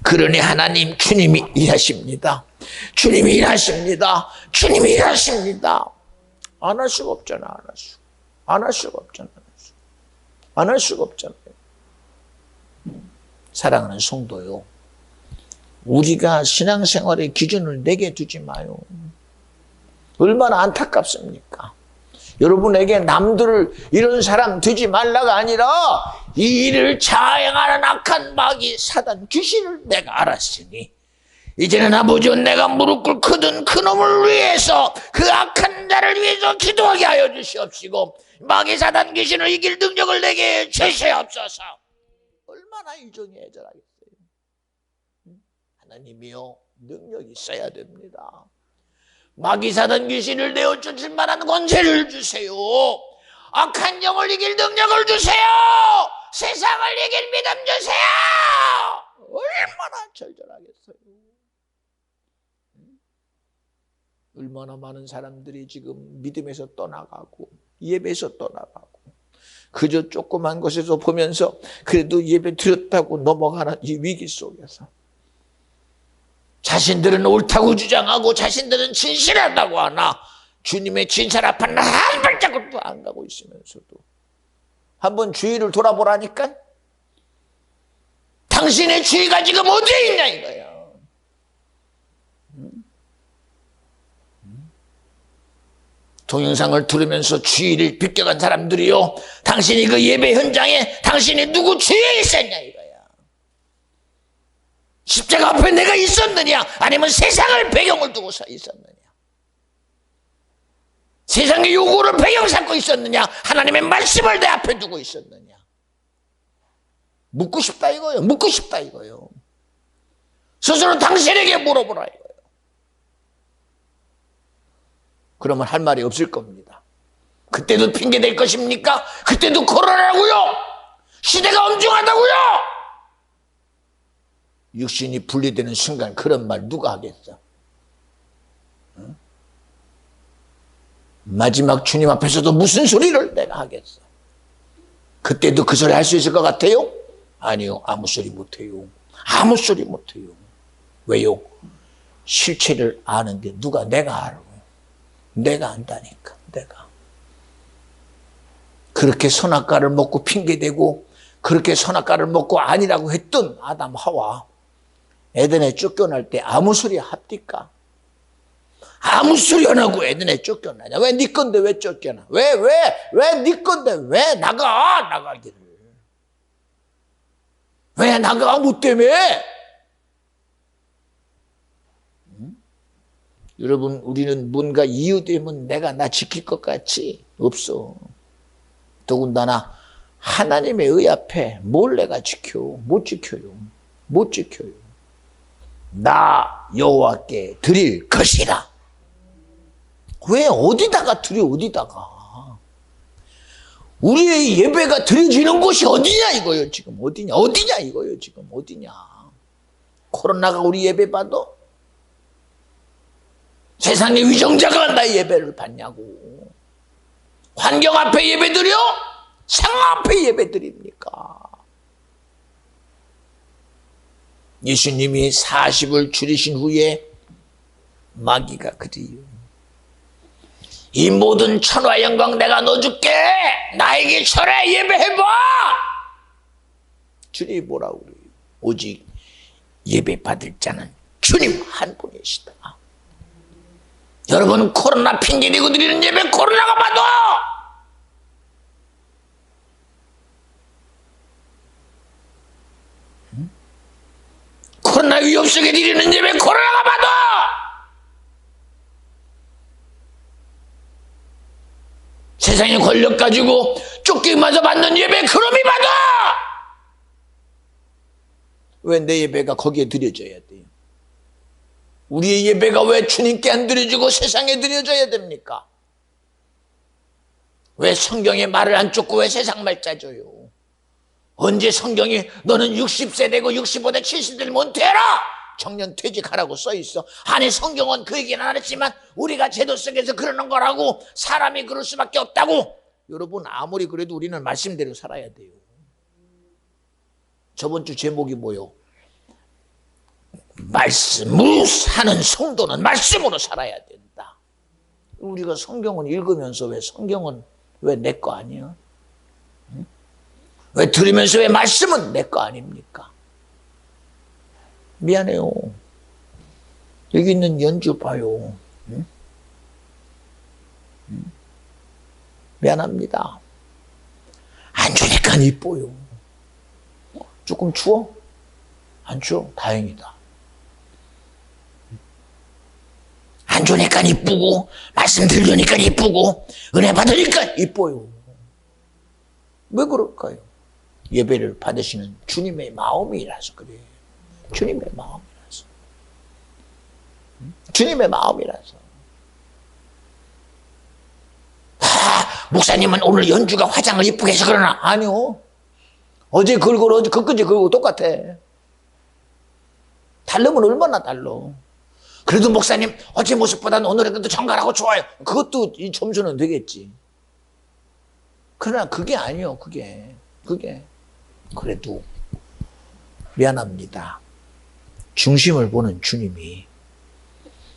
그러니 하나님 주님이 일하십니다. 안 할 수가 없잖아. 안 할 수가 없잖아요. 사랑하는 성도요, 우리가 신앙생활의 기준을 내게 두지 마요. 얼마나 안타깝습니까? 여러분에게 남들을 이런 사람 되지 말라가 아니라 이 일을 자행하는 악한 마귀 사단 귀신을 내가 알았으니 이제는 아버지여 내가 무릎 꿇거든 그 놈을 위해서, 그 악한 자를 위해서 기도하게 하여 주시옵시고 마귀 사단 귀신을 이길 능력을 내게 주시옵소서. 얼마나 일종이 애절하겠어요. 하나님이요, 능력이 있어야 됩니다. 마귀 사단 귀신을 내어쫓을 만한 권세를 주세요. 악한 영을 이길 능력을 주세요. 세상을 이길 믿음 주세요. 얼마나 절절하겠어요. 얼마나 많은 사람들이 지금 믿음에서 떠나가고 예배에서 떠나가고 그저 조그만 곳에서 보면서 그래도 예배 드렸다고 넘어가는 이 위기 속에서 자신들은 옳다고 주장하고 자신들은 진실하다고 하나 주님의 진실 앞은 한 발자국도 안 가고 있으면서도 한번 주위를 돌아보라니까. 당신의 주위가 지금 어디에 있냐 이거야. 동영상을 들으면서 주위를 비껴간 사람들이요, 당신이 그 예배 현장에 당신이 누구 주위에 있었냐 이거야. 십자가 앞에 내가 있었느냐? 아니면 세상을 배경을 두고서 있었느냐? 세상의 요구를 배경 삼고 있었느냐? 하나님의 말씀을 내 앞에 두고 있었느냐? 묻고 싶다 이거예요. 묻고 싶다 이거예요. 스스로 당신에게 물어보라 이거예요. 그러면 할 말이 없을 겁니다. 그때도 핑계 댈 것입니까? 그때도 코로나라고요? 시대가 엄중하다고요? 육신이 분리되는 순간 그런 말 누가 하겠어? 응? 마지막 주님 앞에서도 무슨 소리를 내가 하겠어? 그때도 그 소리 할 수 있을 것 같아요? 아니요. 아무 소리 못해요. 아무 소리 못해요. 왜요? 실체를 아는데 누가 내가 알아? 내가 안다니까. 내가. 그렇게 선악과를 먹고 핑계대고 그렇게 선악과를 먹고 아니라고 했던 아담 하와 에덴에 쫓겨날 때 아무 소리 합니까? 아무 소리 안 하고 에덴에 쫓겨나냐? 왜 네 건데 왜 쫓겨나? 왜 네 건데 왜 나가기를? 왜 나가? 뭐 때문에? 여러분, 우리는 뭔가 이유 때문에 내가 나 지킬 것 같지? 없어. 더군다나 하나님의 의 앞에 뭘 내가 지켜? 못 지켜요. 못 지켜요. 나 여호와께 드릴 것이라. 왜 어디다가 드려? 어디다가? 우리의 예배가 드려지는 곳이 어디냐 이거예요. 지금 어디냐 이거예요. 지금 어디냐? 코로나가 우리 예배 봐도 세상의 위정자가 나의 예배를 받냐고. 환경 앞에 예배 드려? 상황 앞에 예배 드립니까? 예수님이 40을 줄이신 후에 마귀가 그래요. 이 모든 천하 영광 내가 넣어줄게. 나에게 절해 예배해봐. 주님이 뭐라고 그래요? 오직 예배 받을 자는 주님 한 분이시다. 여러분, 코로나 핑계대고 드리는 예배 코로나가 봐도 코로나 위협 속에 드리는 예배 코로나가 봐도 세상의 권력 가지고 쫓기마저 받는 예배 그놈이 봐도 왜 내 예배가 거기에 드려져야 돼요? 우리의 예배가 왜 주님께 안 드려지고 세상에 드려져야 됩니까? 왜 성경의 말을 안 쫓고 왜 세상 말 짜줘요? 언제 성경이 너는 60세 되고 65대 70대 되면 은퇴해라! 청년 퇴직하라고 써있어. 아니 성경은 그 얘기는 안 했지만 우리가 제도 속에서 그러는 거라고. 사람이 그럴 수밖에 없다고. 여러분, 아무리 그래도 우리는 말씀대로 살아야 돼요. 저번 주 제목이 뭐요? 말씀으로 사는 성도는 말씀으로 살아야 된다. 우리가 성경은 읽으면서 왜 성경은 왜 내 거 아니야? 응? 왜 들으면서 왜 말씀은 내 거 아닙니까? 미안해요. 여기 있는 연주 봐요. 응? 응? 미안합니다. 안 주니까 이뻐요. 조금 추워? 안 추워? 다행이다. 안 주니까 이쁘고 말씀 들으니까 이쁘고 은혜 받으니까 이뻐요. 왜 그럴까요? 예배를 받으시는 주님의 마음이라서 그래요. 주님의 마음이라서. 주님의 마음이라서. 목사님은 오늘 연주가 화장을 이쁘게 해서 그러나? 아니요. 어제 걸고 어제 그까지 걸고 똑같아. 다르면 얼마나 달라. 그래도 목사님 어제 모습보다는 오늘의 것도 정갈하고 좋아요. 그것도 이 점수는 되겠지. 그러나 그게 아니요. 그게 그래도 미안합니다. 중심을 보는 주님이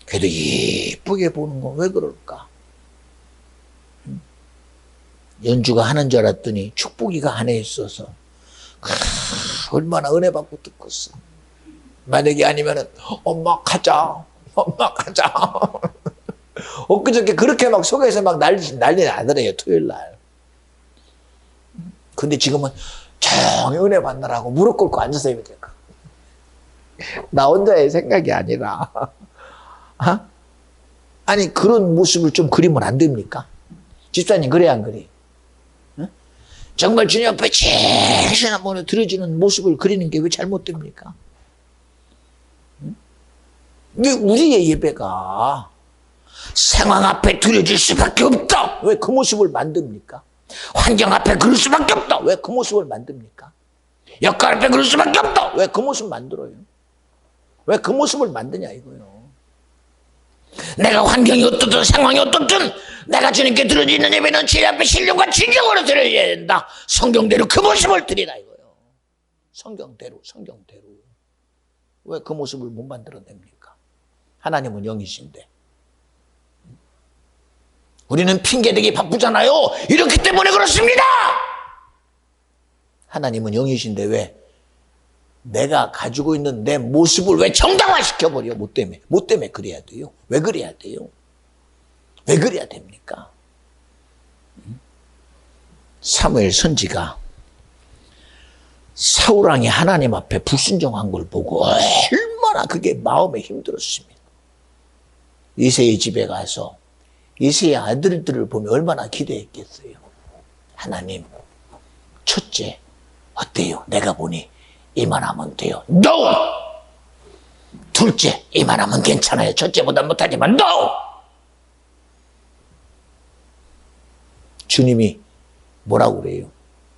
그래도 예쁘게 보는 건 왜 그럴까? 연주가 하는 줄 알았더니 축복이가 안에 있어서 얼마나 은혜 받고 듣겠어. 만약에 아니면은 엄마 가자. 엊그저께 그렇게 막 속에서 막 난리 나더래요. 토요일 날. 근데 지금은 조용히 은혜 받느라고 무릎 꿇고 앉아서 예배 드릴까. 나 혼자의 생각이 아니라. 아니, 그런 모습을 좀 그리면 안 됩니까? 집사님, 그래, 안 그래? 정말 주님 앞에 제일 한번 들어지는 모습을 그리는 게 왜 잘못됩니까? 왜 우리의 예배가 상황 앞에 드려질 수밖에 없다. 왜 그 모습을 만듭니까? 환경 앞에 그럴 수밖에 없다. 왜 그 모습을 만듭니까? 역할 앞에 그럴 수밖에 없다. 왜 그 모습 만들어요? 왜 그 모습을 만드냐 이거요. 내가 환경이 어떻든 상황이 어떻든 내가 주님께 드려지는 예배는 주님 앞에 신령과 진정으로 드려야 된다. 성경대로 그 모습을 드리라 이거요. 성경대로. 왜 그 모습을 못 만들어냅니까? 하나님은 영이신데. 우리는 핑계대기 바쁘잖아요. 이렇기 때문에 그렇습니다. 하나님은 영이신데 왜 내가 가지고 있는 내 모습을 왜 정당화시켜버려? 뭐 때문에 그래야 돼요? 왜 그래야 돼요? 왜 그래야 됩니까? 사무엘 선지가 사울왕이 하나님 앞에 불순종한 걸 보고 얼마나 그게 마음에 힘들었습니다. 이새의 집에 가서 이새의 아들들을 보면 얼마나 기대했겠어요. 하나님, 첫째 어때요? 내가 보니 이만하면 돼요. No! 둘째, 이만하면 괜찮아요. 첫째보다 못하지만 No! 주님이 뭐라고 그래요?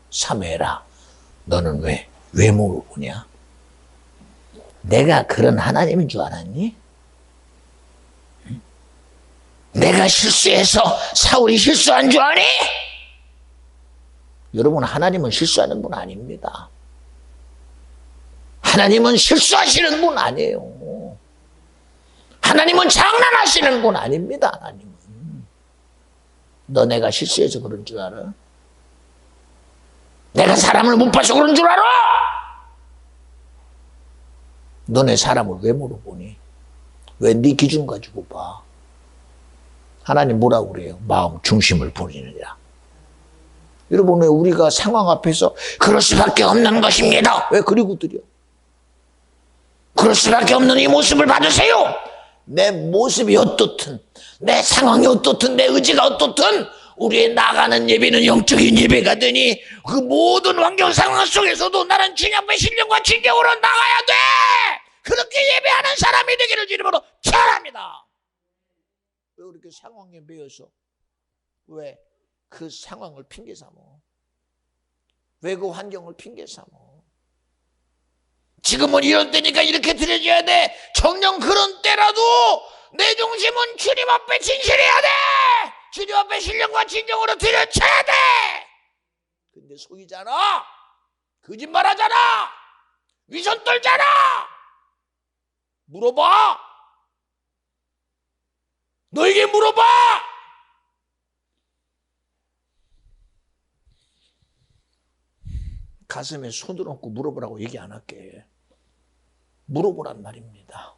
사무엘아, 너는 왜 외모를 보냐? 내가 그런 하나님인 줄 알았니? 내가 실수해서 사울이 실수한 줄 아니? 여러분, 하나님은 실수하는 분 아닙니다. 하나님은 실수하시는 분 아니에요. 하나님은 장난하시는 분 아닙니다. 하나님은. 너 내가 실수해서 그런 줄 알아? 내가 사람을 못 봐서 그런 줄 알아? 너네 사람을 왜 물어보니? 왜 네 기준 가지고 봐? 하나님 뭐라고 그래요? 마음 중심을 보이느냐. 여러분, 왜 우리가 상황 앞에서 그럴 수밖에 없는 것입니다. 왜 그리고 드려? 그럴 수밖에 없는 이 모습을 봐주세요. 내 모습이 어떻든, 내 상황이 어떻든, 내 의지가 어떻든 우리의 나가는 예배는 영적인 예배가 되니 그 모든 환경 상황 속에서도 나는 주님 앞에 신령과 진정으로 나가야 돼. 그렇게 예배하는 사람이 되기를 주님으로 축원합니다. 왜 그렇게 상황에 매여서 왜 그 상황을 핑계 삼어? 왜 그 환경을 핑계 삼어? 지금은 이런 때니까 이렇게 드려줘야 돼. 정녕 그런 때라도 내 중심은 주님 앞에 진실해야 돼. 주님 앞에 신령과 진정으로 드려쳐야 돼. 근데 속이잖아. 거짓말하잖아. 위선 떨잖아. 물어봐. 너에게 물어봐. 가슴에 손을 얹고 물어보라고 얘기 안 할게. 물어보란 말입니다.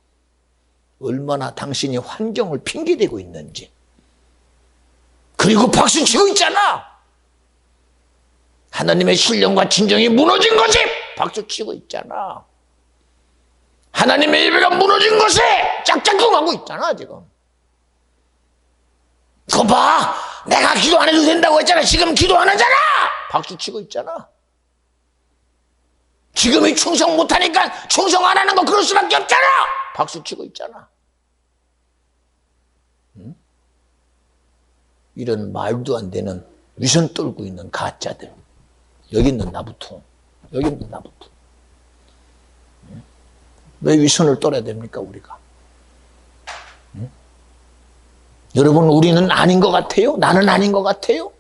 얼마나 당신이 환경을 핑계대고 있는지. 그리고 박수치고 있잖아. 하나님의 신령과 진정이 무너진 것이 박수치고 있잖아. 하나님의 예배가 무너진 것에 짝짝꿍하고 있잖아 지금. 그거 봐. 내가 기도 안 해도 된다고 했잖아. 지금 기도 안 하잖아. 박수치고 있잖아. 지금이 충성 못하니까 충성 안 하는 거 그럴 수밖에 없잖아. 박수치고 있잖아. 응? 이런 말도 안 되는 위선 떨고 있는 가짜들. 여기 있는 나부터. 여기 있는 나부터. 응? 왜 위선을 떨어야 됩니까 우리가? 응? 여러분, 우리는 아닌 것 같아요? 나는 아닌 것 같아요?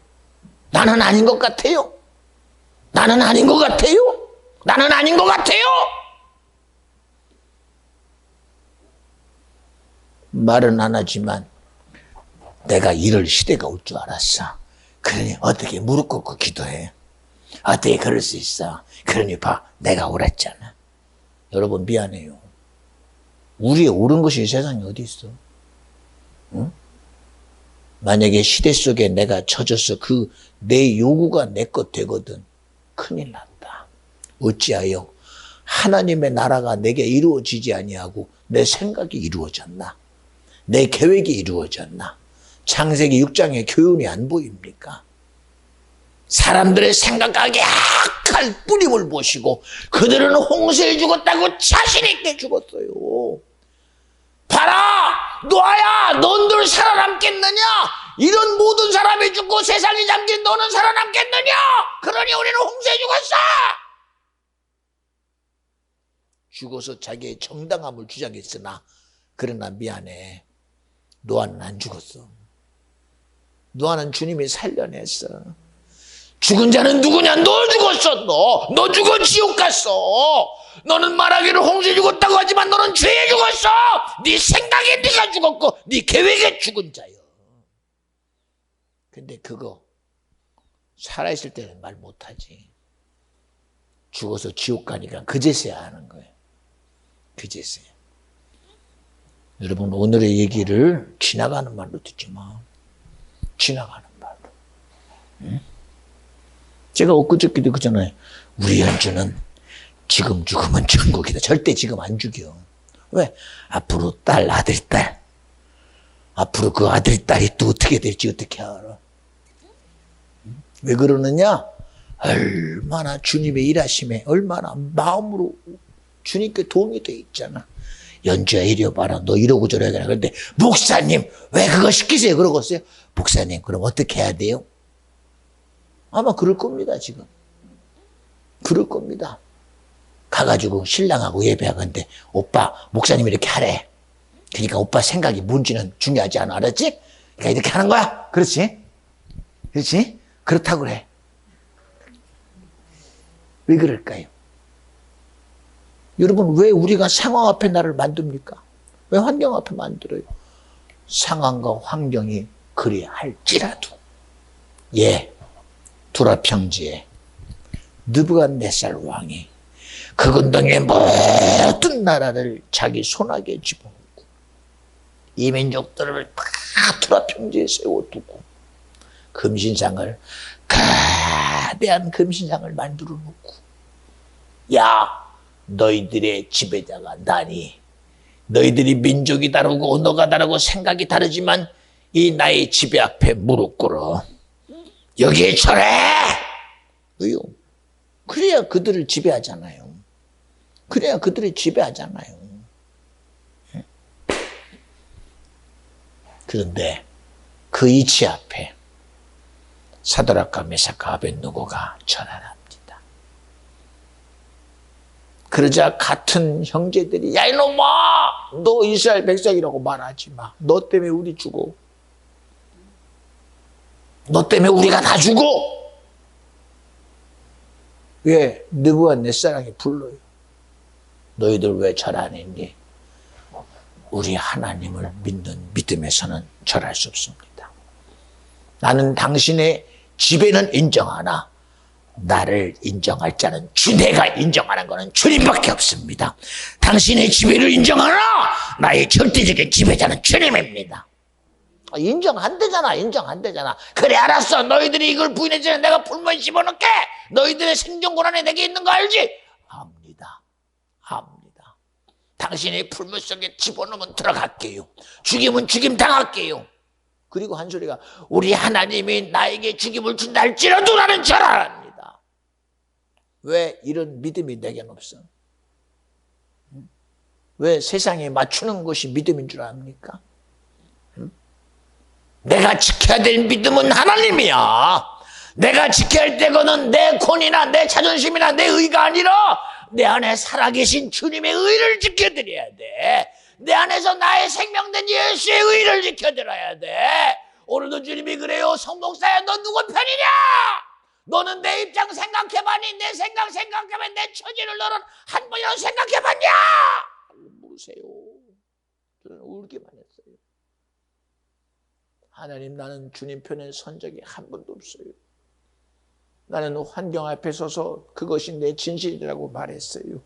나는 아닌 것 같아요? 나는 아닌 것 같아요? 나는 아닌 것 같아요? 말은 안 하지만 내가 이럴 시대가 올 줄 알았어. 그러니 어떻게 무릎 꿇고 기도해? 어떻게 그럴 수 있어? 그러니 봐, 내가 옳았잖아. 여러분 미안해요. 우리의 옳은 것이 세상에 어디 있어? 응? 만약에 시대 속에 내가 젖어서 그 내 요구가 내 것 되거든. 큰일 났다. 어찌하여 하나님의 나라가 내게 이루어지지 아니하고 내 생각이 이루어졌나? 내 계획이 이루어졌나? 창세기 6장의 교훈이 안 보입니까? 사람들의 생각하기에 악할 뿌림을 보시고 그들은 홍수에 죽었다고 자신 있게 죽었어요. 봐라! 노아야! 넌들 살아남겠느냐? 이런 모든 사람이 죽고 세상이 잠긴 너는 살아남겠느냐? 그러니 우리는 홍수에 죽었어! 죽어서 자기의 정당함을 주장했으나 그러나 미안해. 노아는 안 죽었어. 노아는 주님이 살려냈어. 죽은 자는 누구냐? 너 죽었어. 너 죽어 지옥 갔어. 너는 말하기를 홍수에 죽었다고 하지만 너는 죄에 죽었어. 네 생각에 네가 죽었고 네 계획에 죽은 자요. 근데 그거 살아있을 때는 말 못하지. 죽어서 지옥 가니까 그제서야 하는 거예요. 그제서야. 여러분 오늘의 얘기를 지나가는 말로 듣지 마. 지나가는 말로. 응? 제가 엊그저께도 그잖아요. 우리 연주는 지금 죽으면 천국이다. 절대 지금 안 죽여. 왜? 앞으로 딸, 아들, 딸. 앞으로 그 아들, 딸이 또 어떻게 될지 어떻게 알아. 왜 그러느냐? 얼마나 주님의 일하심에 얼마나 마음으로 주님께 도움이 돼 있잖아. 연주야 이리 와봐라. 너 이러고 저러야 되나. 그런데 목사님 왜 그거 시키세요? 그러겠어요? 목사님 그럼 어떻게 해야 돼요? 아마 그럴 겁니다. 지금 그럴 겁니다. 가가지고 신랑하고 예배하건데 오빠 목사님이 이렇게 하래. 그러니까 오빠 생각이 뭔지는 중요하지 않아. 알았지? 그러니까 이렇게 하는 거야. 그렇지? 그렇지? 그렇다고 그래. 왜 그럴까요? 여러분 왜 우리가 상황 앞에 나를 만듭니까? 왜 환경 앞에 만들어요? 상황과 환경이 그리 할지라도 두라 평지에 느부갓네살 왕이 그 근동의 모든 나라를 자기 손아귀에 집어넣고 이 민족들을 다 두라 평지에 세워두고 금신상을 거대한 금신상을 만들어 놓고 야 너희들의 지배자가 나니 너희들이 민족이 다르고 언어가 다르고 생각이 다르지만 이 나의 지배 앞에 무릎 꿇어 여기에 절해. 왜요? 그래야 그들을 지배하잖아요. 그래야 그들을 지배하잖아요. 그런데 그 이치 앞에 사드락과 메삭과 아벳느고가 절하랍니다. 그러자 같은 형제들이 야 이놈아 너 이스라엘 백성이라고 말하지 마. 너 때문에 우리 죽어. 너 때문에 우리가 다 죽어. 왜? 느부갓네살이 불러요. 너희들 왜 절 안 했니? 우리 하나님을 믿는 믿음에서는 절할 수 없습니다. 나는 당신의 지배는 인정하나 나를 인정할 자는 내가 인정하는 것은 주님밖에 없습니다. 당신의 지배를 인정하나 나의 절대적인 지배자는 주님입니다. 인정한대잖아. 인정한대잖아. 그래 알았어. 너희들이 이걸 부인해주면 내가 불만 집어넣게. 너희들의 생존 권한이 내게 있는 거 알지? 압니다. 압니다. 당신의 풀물 속에 집어넣으면 들어갈게요. 죽이면 죽임 당할게요. 그리고 한 소리가 우리 하나님이 나에게 죽임을 준다 할지라도 나는 절하랍니다. 왜 이런 믿음이 내겐 없어? 왜 세상에 맞추는 것이 믿음인 줄 압니까? 내가 지켜야 될 믿음은 하나님이야. 내가 지켜야 할 때거는 내 권위나 내 자존심이나 내 의가 아니라 내 안에 살아계신 주님의 의를 지켜드려야 돼. 내 안에서 나의 생명된 예수의 의를 지켜드려야 돼. 오늘도 주님이 그래요. 성목사야 너 누구 편이냐? 너는 내 입장 생각해봤니? 내 생각 생각해봤니? 내 처지를 너는 한 번이라도 생각해봤냐? 물으세요. 저는 울기만 했어요. 하나님 나는 주님 편에 선 적이 한 번도 없어요. 나는 환경 앞에 서서 그것이 내 진실이라고 말했어요.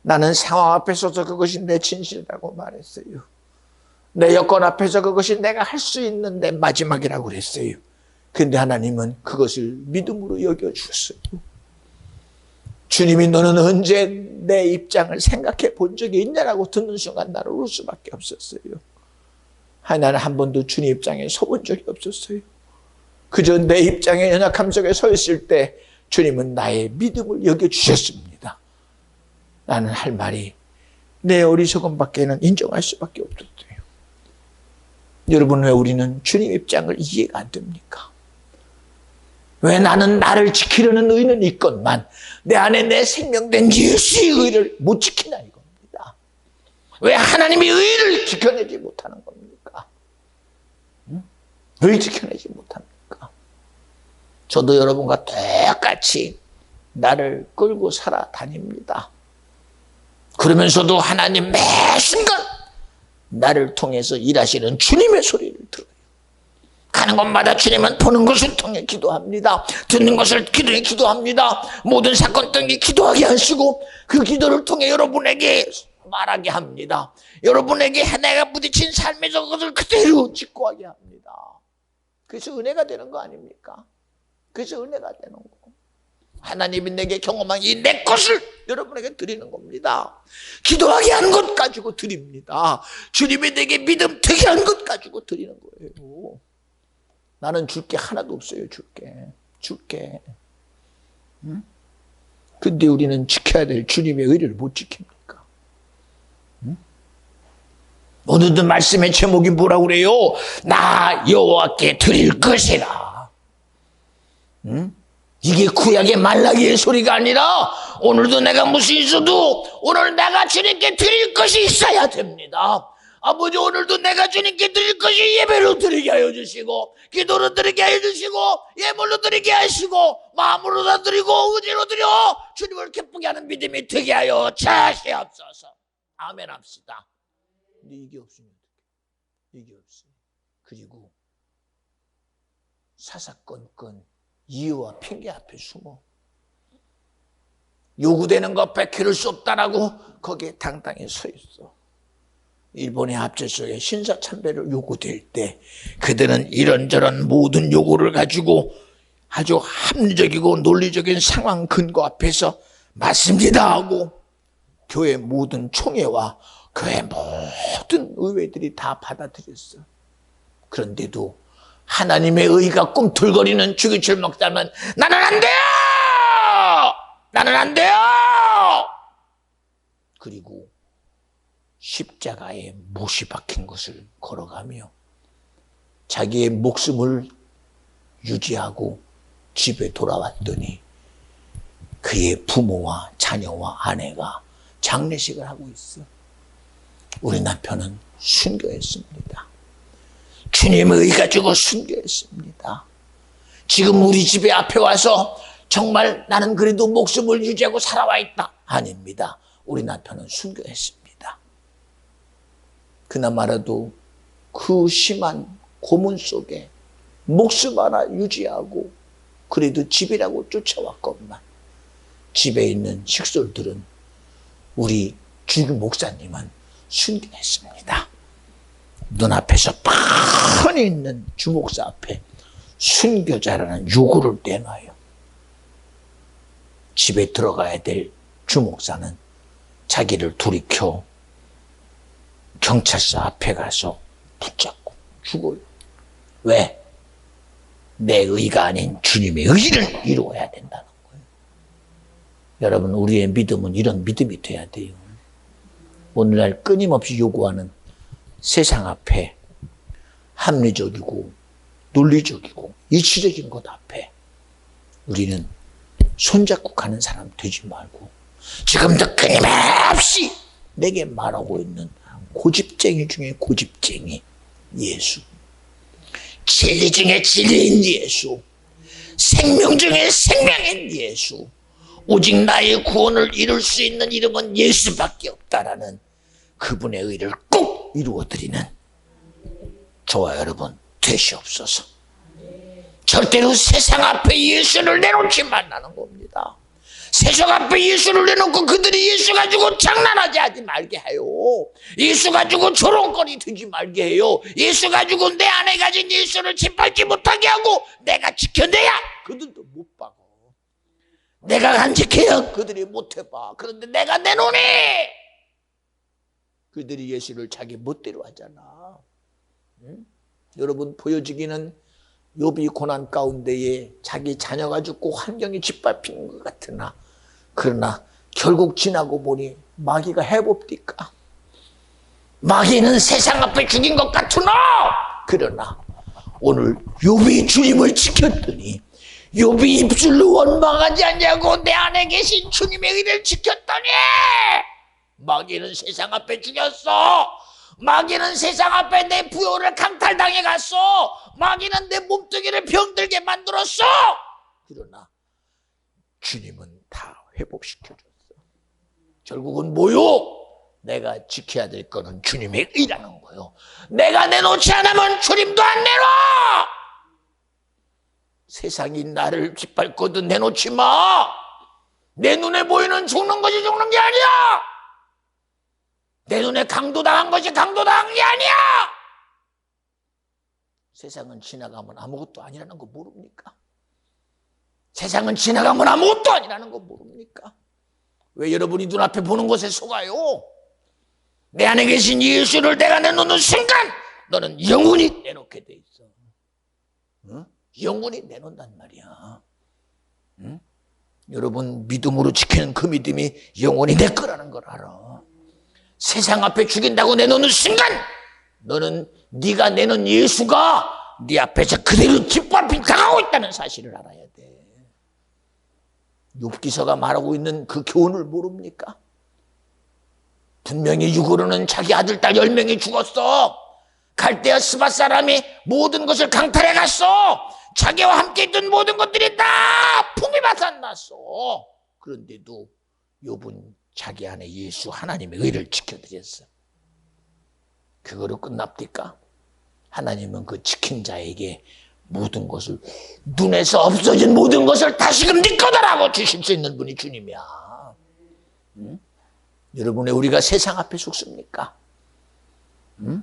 나는 상황 앞에 서서 그것이 내 진실이라고 말했어요. 내 여건 앞에서 그것이 내가 할 수 있는 내 마지막이라고 그랬어요. 근데 하나님은 그것을 믿음으로 여겨주셨어요. 주님이 너는 언제 내 입장을 생각해 본 적이 있냐라고 듣는 순간 나를 울 수밖에 없었어요. 나는 한 번도 주님 입장에 서본 적이 없었어요. 그저 내 입장에 연약함 속에 서 있을 때 주님은 나의 믿음을 여겨주셨습니다. 나는 할 말이 내 어리석음밖에는 인정할 수밖에 없었어요. 여러분, 왜 우리는 주님 입장을 이해가 안 됩니까? 왜 나는 나를 지키려는 의는 있건만 내 안에 내 생명된 예수의 의를 못 지키나 이겁니다. 왜 하나님의 의를 지켜내지 못하는 겁니까? 왜 지켜내지 못합니까? 저도 여러분과 똑같이 나를 끌고 살아다닙니다. 그러면서도 하나님 매 순간 나를 통해서 일하시는 주님의 소리를 들어요. 가는 곳마다 주님은 보는 것을 통해 기도합니다. 듣는 것을 통해 기도합니다. 모든 사건 등이 기도하게 하시고 그 기도를 통해 여러분에게 말하게 합니다. 여러분에게 내가 부딪힌 삶의 것을 그대로 직구하게 합니다. 그래서 은혜가 되는 거 아닙니까? 그래서 은혜가 되는 거. 하나님이 내게 경험한 이 내 것을 여러분에게 드리는 겁니다. 기도하게 한 것 가지고 드립니다. 주님이 내게 믿음 되게 한 것 가지고 드리는 거예요. 나는 줄 게 하나도 없어요. 줄게. 응? 근데 우리는 지켜야 될 주님의 의를 못 지킵니까? 응? 오늘도 말씀의 제목이 뭐라고 그래요? 나 여호와께 드릴 것이라. 응? 이게 구약의 말라기의 소리가 아니라 오늘도 내가 무엇이 있어도 오늘 내가 주님께 드릴 것이 있어야 됩니다. 아버지, 오늘도 내가 주님께 드릴 것이 예배로 드리게 하여 주시고 기도로 드리게 하여 주시고 예물로 드리게 하시고 마음으로 다 드리고 의지로 드려 주님을 기쁘게 하는 믿음이 되게 하여 주시옵소서. 아멘 합시다. 근데 이게 없으면 이게 없어요. 그리고 사사건건 이유와 핑계 앞에 숨어 요구되는 것 베낄 수 없다라고 거기에 당당히 서 있어. 일본의 합체 속에 신사참배를 요구될 때 그들은 이런저런 모든 요구를 가지고 아주 합리적이고 논리적인 상황 근거 앞에서 맞습니다 하고 교회 모든 총회와 교회 모든 의회들이 다 받아들였어. 그런데도 하나님의 의가 꿈틀거리는 주기철 목사는 나는 안 돼요! 나는 안 돼요! 그리고 십자가에 못이 박힌 것을 걸어가며 자기의 목숨을 유지하고 집에 돌아왔더니 그의 부모와 자녀와 아내가 장례식을 하고 있어. 우리 남편은 순교했습니다. 주님의 의 가지고 순교했습니다. 지금 우리 집에 앞에 와서 정말 나는 그래도 목숨을 유지하고 살아와 있다. 아닙니다. 우리 남편은 순교했습니다. 그나마라도 그 심한 고문 속에 목숨 하나 유지하고 그래도 집이라고 쫓아왔건만 집에 있는 식솔들은 우리 주 목사님은 순교했습니다. 눈앞에서 뻔히 있는 주목사 앞에 순교자라는 요구를 내놔요. 집에 들어가야 될 주목사는 자기를 돌이켜 경찰서 앞에 가서 붙잡고 죽어요. 왜? 내 의가 아닌 주님의 의를 이루어야 된다는 거예요. 여러분, 우리의 믿음은 이런 믿음이 돼야 돼요. 오늘날 끊임없이 요구하는 세상 앞에 합리적이고 논리적이고 이치적인 것 앞에 우리는 손잡고 가는 사람 되지 말고 지금도 끊임없이 내게 말하고 있는 고집쟁이 중에 고집쟁이 예수, 진리 중에 진리인 예수, 생명 중에 생명인 예수, 오직 나의 구원을 이룰 수 있는 이름은 예수밖에 없다라는 그분의 의를 꼭 이루어드리는 저와 여러분 되시옵소서. 절대로 세상 앞에 예수를 내놓지 말라는 겁니다. 세상 앞에 예수를 내놓고 그들이 예수 가지고 장난하지 하지 말게 해요. 예수 가지고 조롱거리 들지 말게 해요. 예수 가지고 내 안에 가진 예수를 짓밟지 못하게 하고 내가 지켜내야 그들도 못 박어. 내가 간직해야 그들이 못해봐. 그런데 내가 내놓으니 그들이 예수를 자기 멋대로 하잖아. 응? 여러분, 보여지기는 욥이 고난 가운데에 자기 자녀가 죽고 환경이 짓밟힌 것 같으나, 그러나 결국 지나고 보니 마귀가 해봅니까? 마귀는 세상 앞에 죽인 것 같으나, 그러나 오늘 욥이 주님을 지켰더니, 욥이 입술로 원망하지 않냐고 내 안에 계신 주님의 의를 지켰더니 마귀는 세상 앞에 죽였어. 마귀는 세상 앞에 내 부여를 강탈당해 갔어. 마귀는 내 몸뚱이를 병들게 만들었어. 그러나 주님은 다 회복시켜줬어. 결국은 뭐요? 내가 지켜야 될 거는 주님의 의라는 거요. 내가 내놓지 않으면 주님도 안 내놔. 세상이 나를 짓밟거든 내놓지 마. 내 눈에 보이는 죽는 것이 죽는 게 아니야. 내 눈에 강도당한 것이 강도당한 게 아니야. 세상은 지나가면 아무것도 아니라는 거 모릅니까? 세상은 지나가면 아무것도 아니라는 거 모릅니까? 왜 여러분이 눈앞에 보는 것에 속아요? 내 안에 계신 예수를 내가 내놓는 순간 너는 영원히 내놓게 돼 있어. 응? 영원히 내놓는단 말이야. 응? 여러분, 믿음으로 지키는 그 믿음이 영원히 내 거라는 걸 알아. 세상 앞에 죽인다고 내놓는 순간 너는 네가 내놓은 예수가 네 앞에서 그대로 짓밟힌 당하고 있다는 사실을 알아야 돼. 욥기서가 말하고 있는 그 교훈을 모릅니까? 분명히 육으로는 자기 아들, 딸 10명이 죽었어. 갈대아 스바 사람이 모든 것을 강탈해 갔어. 자기와 함께 있던 모든 것들이 다 풍비 바산났어. 그런데도 욥은 자기 안에 예수 하나님의 의를 지켜드렸어. 그거로 끝납니까? 하나님은 그 지킨 자에게 모든 것을, 눈에서 없어진 모든 것을 다시금 네 거다라고 주실 수 있는 분이 주님이야. 응? 여러분의 우리가 세상 앞에 속습니까? 응?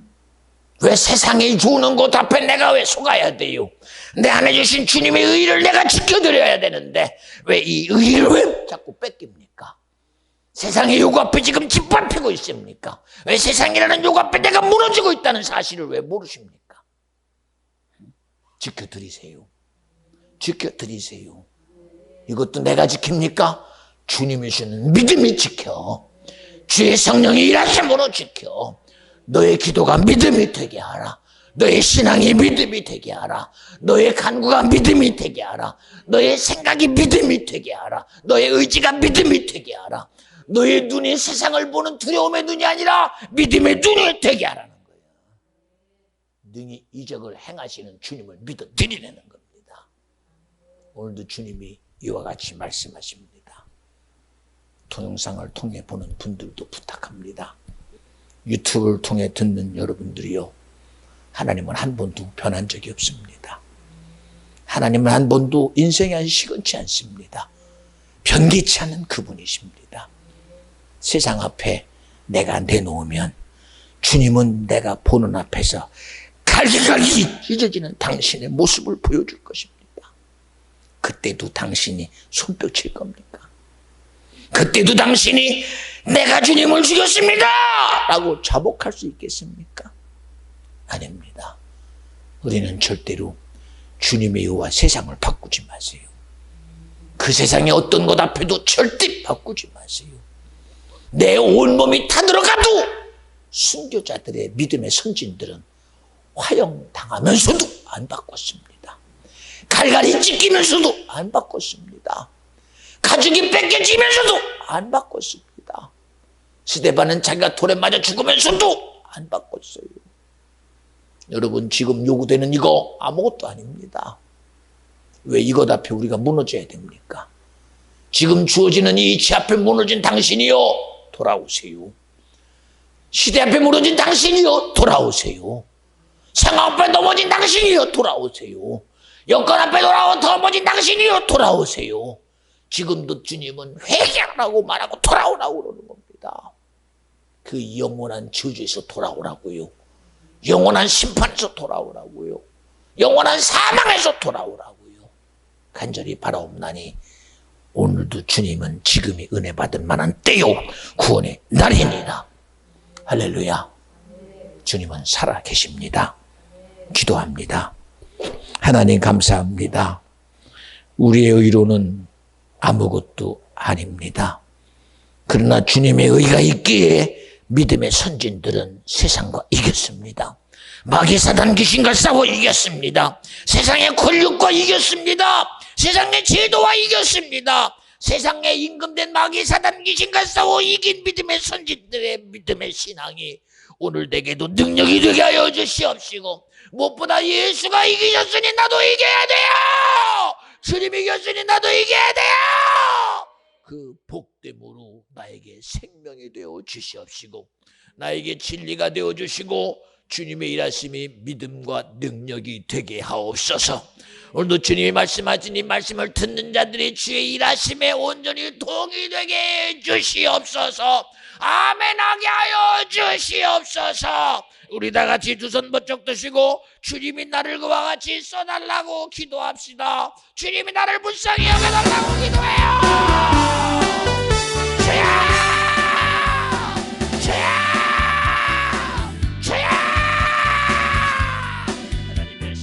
왜 세상이 주는 것 앞에 내가 왜 속아야 돼요? 내 안에 주신 주님의 의를 내가 지켜드려야 되는데 왜 이 의를 왜 자꾸 뺏깁니까? 세상의 요구 앞에 지금 짓밟히고 있습니까? 왜 세상이라는 요구 앞에 내가 무너지고 있다는 사실을 왜 모르십니까? 지켜드리세요. 지켜드리세요. 이것도 내가 지킵니까? 주님이 주는 믿음이 지켜. 주의 성령이 일하심으로 지켜. 너의 기도가 믿음이 되게 하라. 너의 신앙이 믿음이 되게 하라. 너의 간구가 믿음이 되게 하라. 너의 생각이 믿음이 되게 하라. 너의 의지가 믿음이 되게 하라. 너의 눈이 세상을 보는 두려움의 눈이 아니라 믿음의 눈이 되게 하라는 거예요. 능히 이적을 행하시는 주님을 믿어 드리려는 겁니다. 오늘도 주님이 이와 같이 말씀하십니다. 동영상을 통해 보는 분들도 부탁합니다. 유튜브를 통해 듣는 여러분들이요, 하나님은 한 번도 변한 적이 없습니다. 하나님은 한 번도 인생이 시건치 않습니다. 변기치 않은 그분이십니다. 세상 앞에 내가 내놓으면 주님은 내가 보는 앞에서 갈기갈기 찢어지는 당신의 모습을 보여줄 것입니다. 그때도 당신이 손뼉칠 겁니까? 그때도 당신이 내가 주님을 죽였습니다 라고 자복할 수 있겠습니까? 아닙니다. 우리는 절대로 주님의 의와 세상을 바꾸지 마세요. 그 세상의 어떤 것 앞에도 절대 바꾸지 마세요. 내 온몸이 타들어가도 순교자들의 믿음의 선진들은 화형당하면서도 안 바꿨습니다. 갈갈이 찢기면서도 안 바꿨습니다. 가죽이 뺏겨지면서도 안 바꿨습니다. 스데반은 자기가 돌에 맞아 죽으면서도 안 바꿨어요. 여러분, 지금 요구되는 이거 아무것도 아닙니다. 왜 이것 앞에 우리가 무너져야 됩니까? 지금 주어지는 이 이치 앞에 무너진 당신이요, 돌아오세요. 시대 앞에 무너진 당신이요, 돌아오세요. 상황 앞에 넘어진 당신이요, 돌아오세요. 여건 앞에 넘어진 당신이요, 돌아오세요. 지금도 주님은 회개하라고 말하고 돌아오라고 그러는 겁니다. 그 영원한 저주에서 돌아오라고요. 영원한 심판에서 돌아오라고요. 영원한 사망에서 돌아오라고요. 간절히 바라옵나니 오늘도 주님은 지금이 은혜 받을 만한 때요 구원의 날이니라. 할렐루야. 주님은 살아 계십니다. 기도합니다. 하나님 감사합니다. 우리의 의로는 아무것도 아닙니다. 그러나 주님의 의가 있기에 믿음의 선진들은 세상과 이겼습니다. 마귀 사단 귀신과 싸워 이겼습니다. 세상의 권력과 이겼습니다. 세상의 제도와 이겼습니다. 세상에 임금된 마귀 사단 귀신과 싸워 이긴 믿음의 선진들의 믿음의 신앙이 오늘 내게도 능력이 되게 하여 주시옵시고, 무엇보다 예수가 이기셨으니 나도 이겨야 돼요. 주님이 이겼으니 나도 이겨야 돼요. 그 복됨으로 나에게 생명이 되어 주시옵시고, 나에게 진리가 되어 주시고, 주님의 일하심이 믿음과 능력이 되게 하옵소서. 오늘도 주님이 말씀하신 이 말씀을 듣는 자들이 주의 일하심에 온전히 동의되게 해 주시옵소서. 아멘하게 하여 주시옵소서. 우리 다 같이 두 손 번쩍 드시고 주님이 나를 그와 같이 써달라고 기도합시다. 주님이 나를 불쌍히 여겨달라고 기도해요.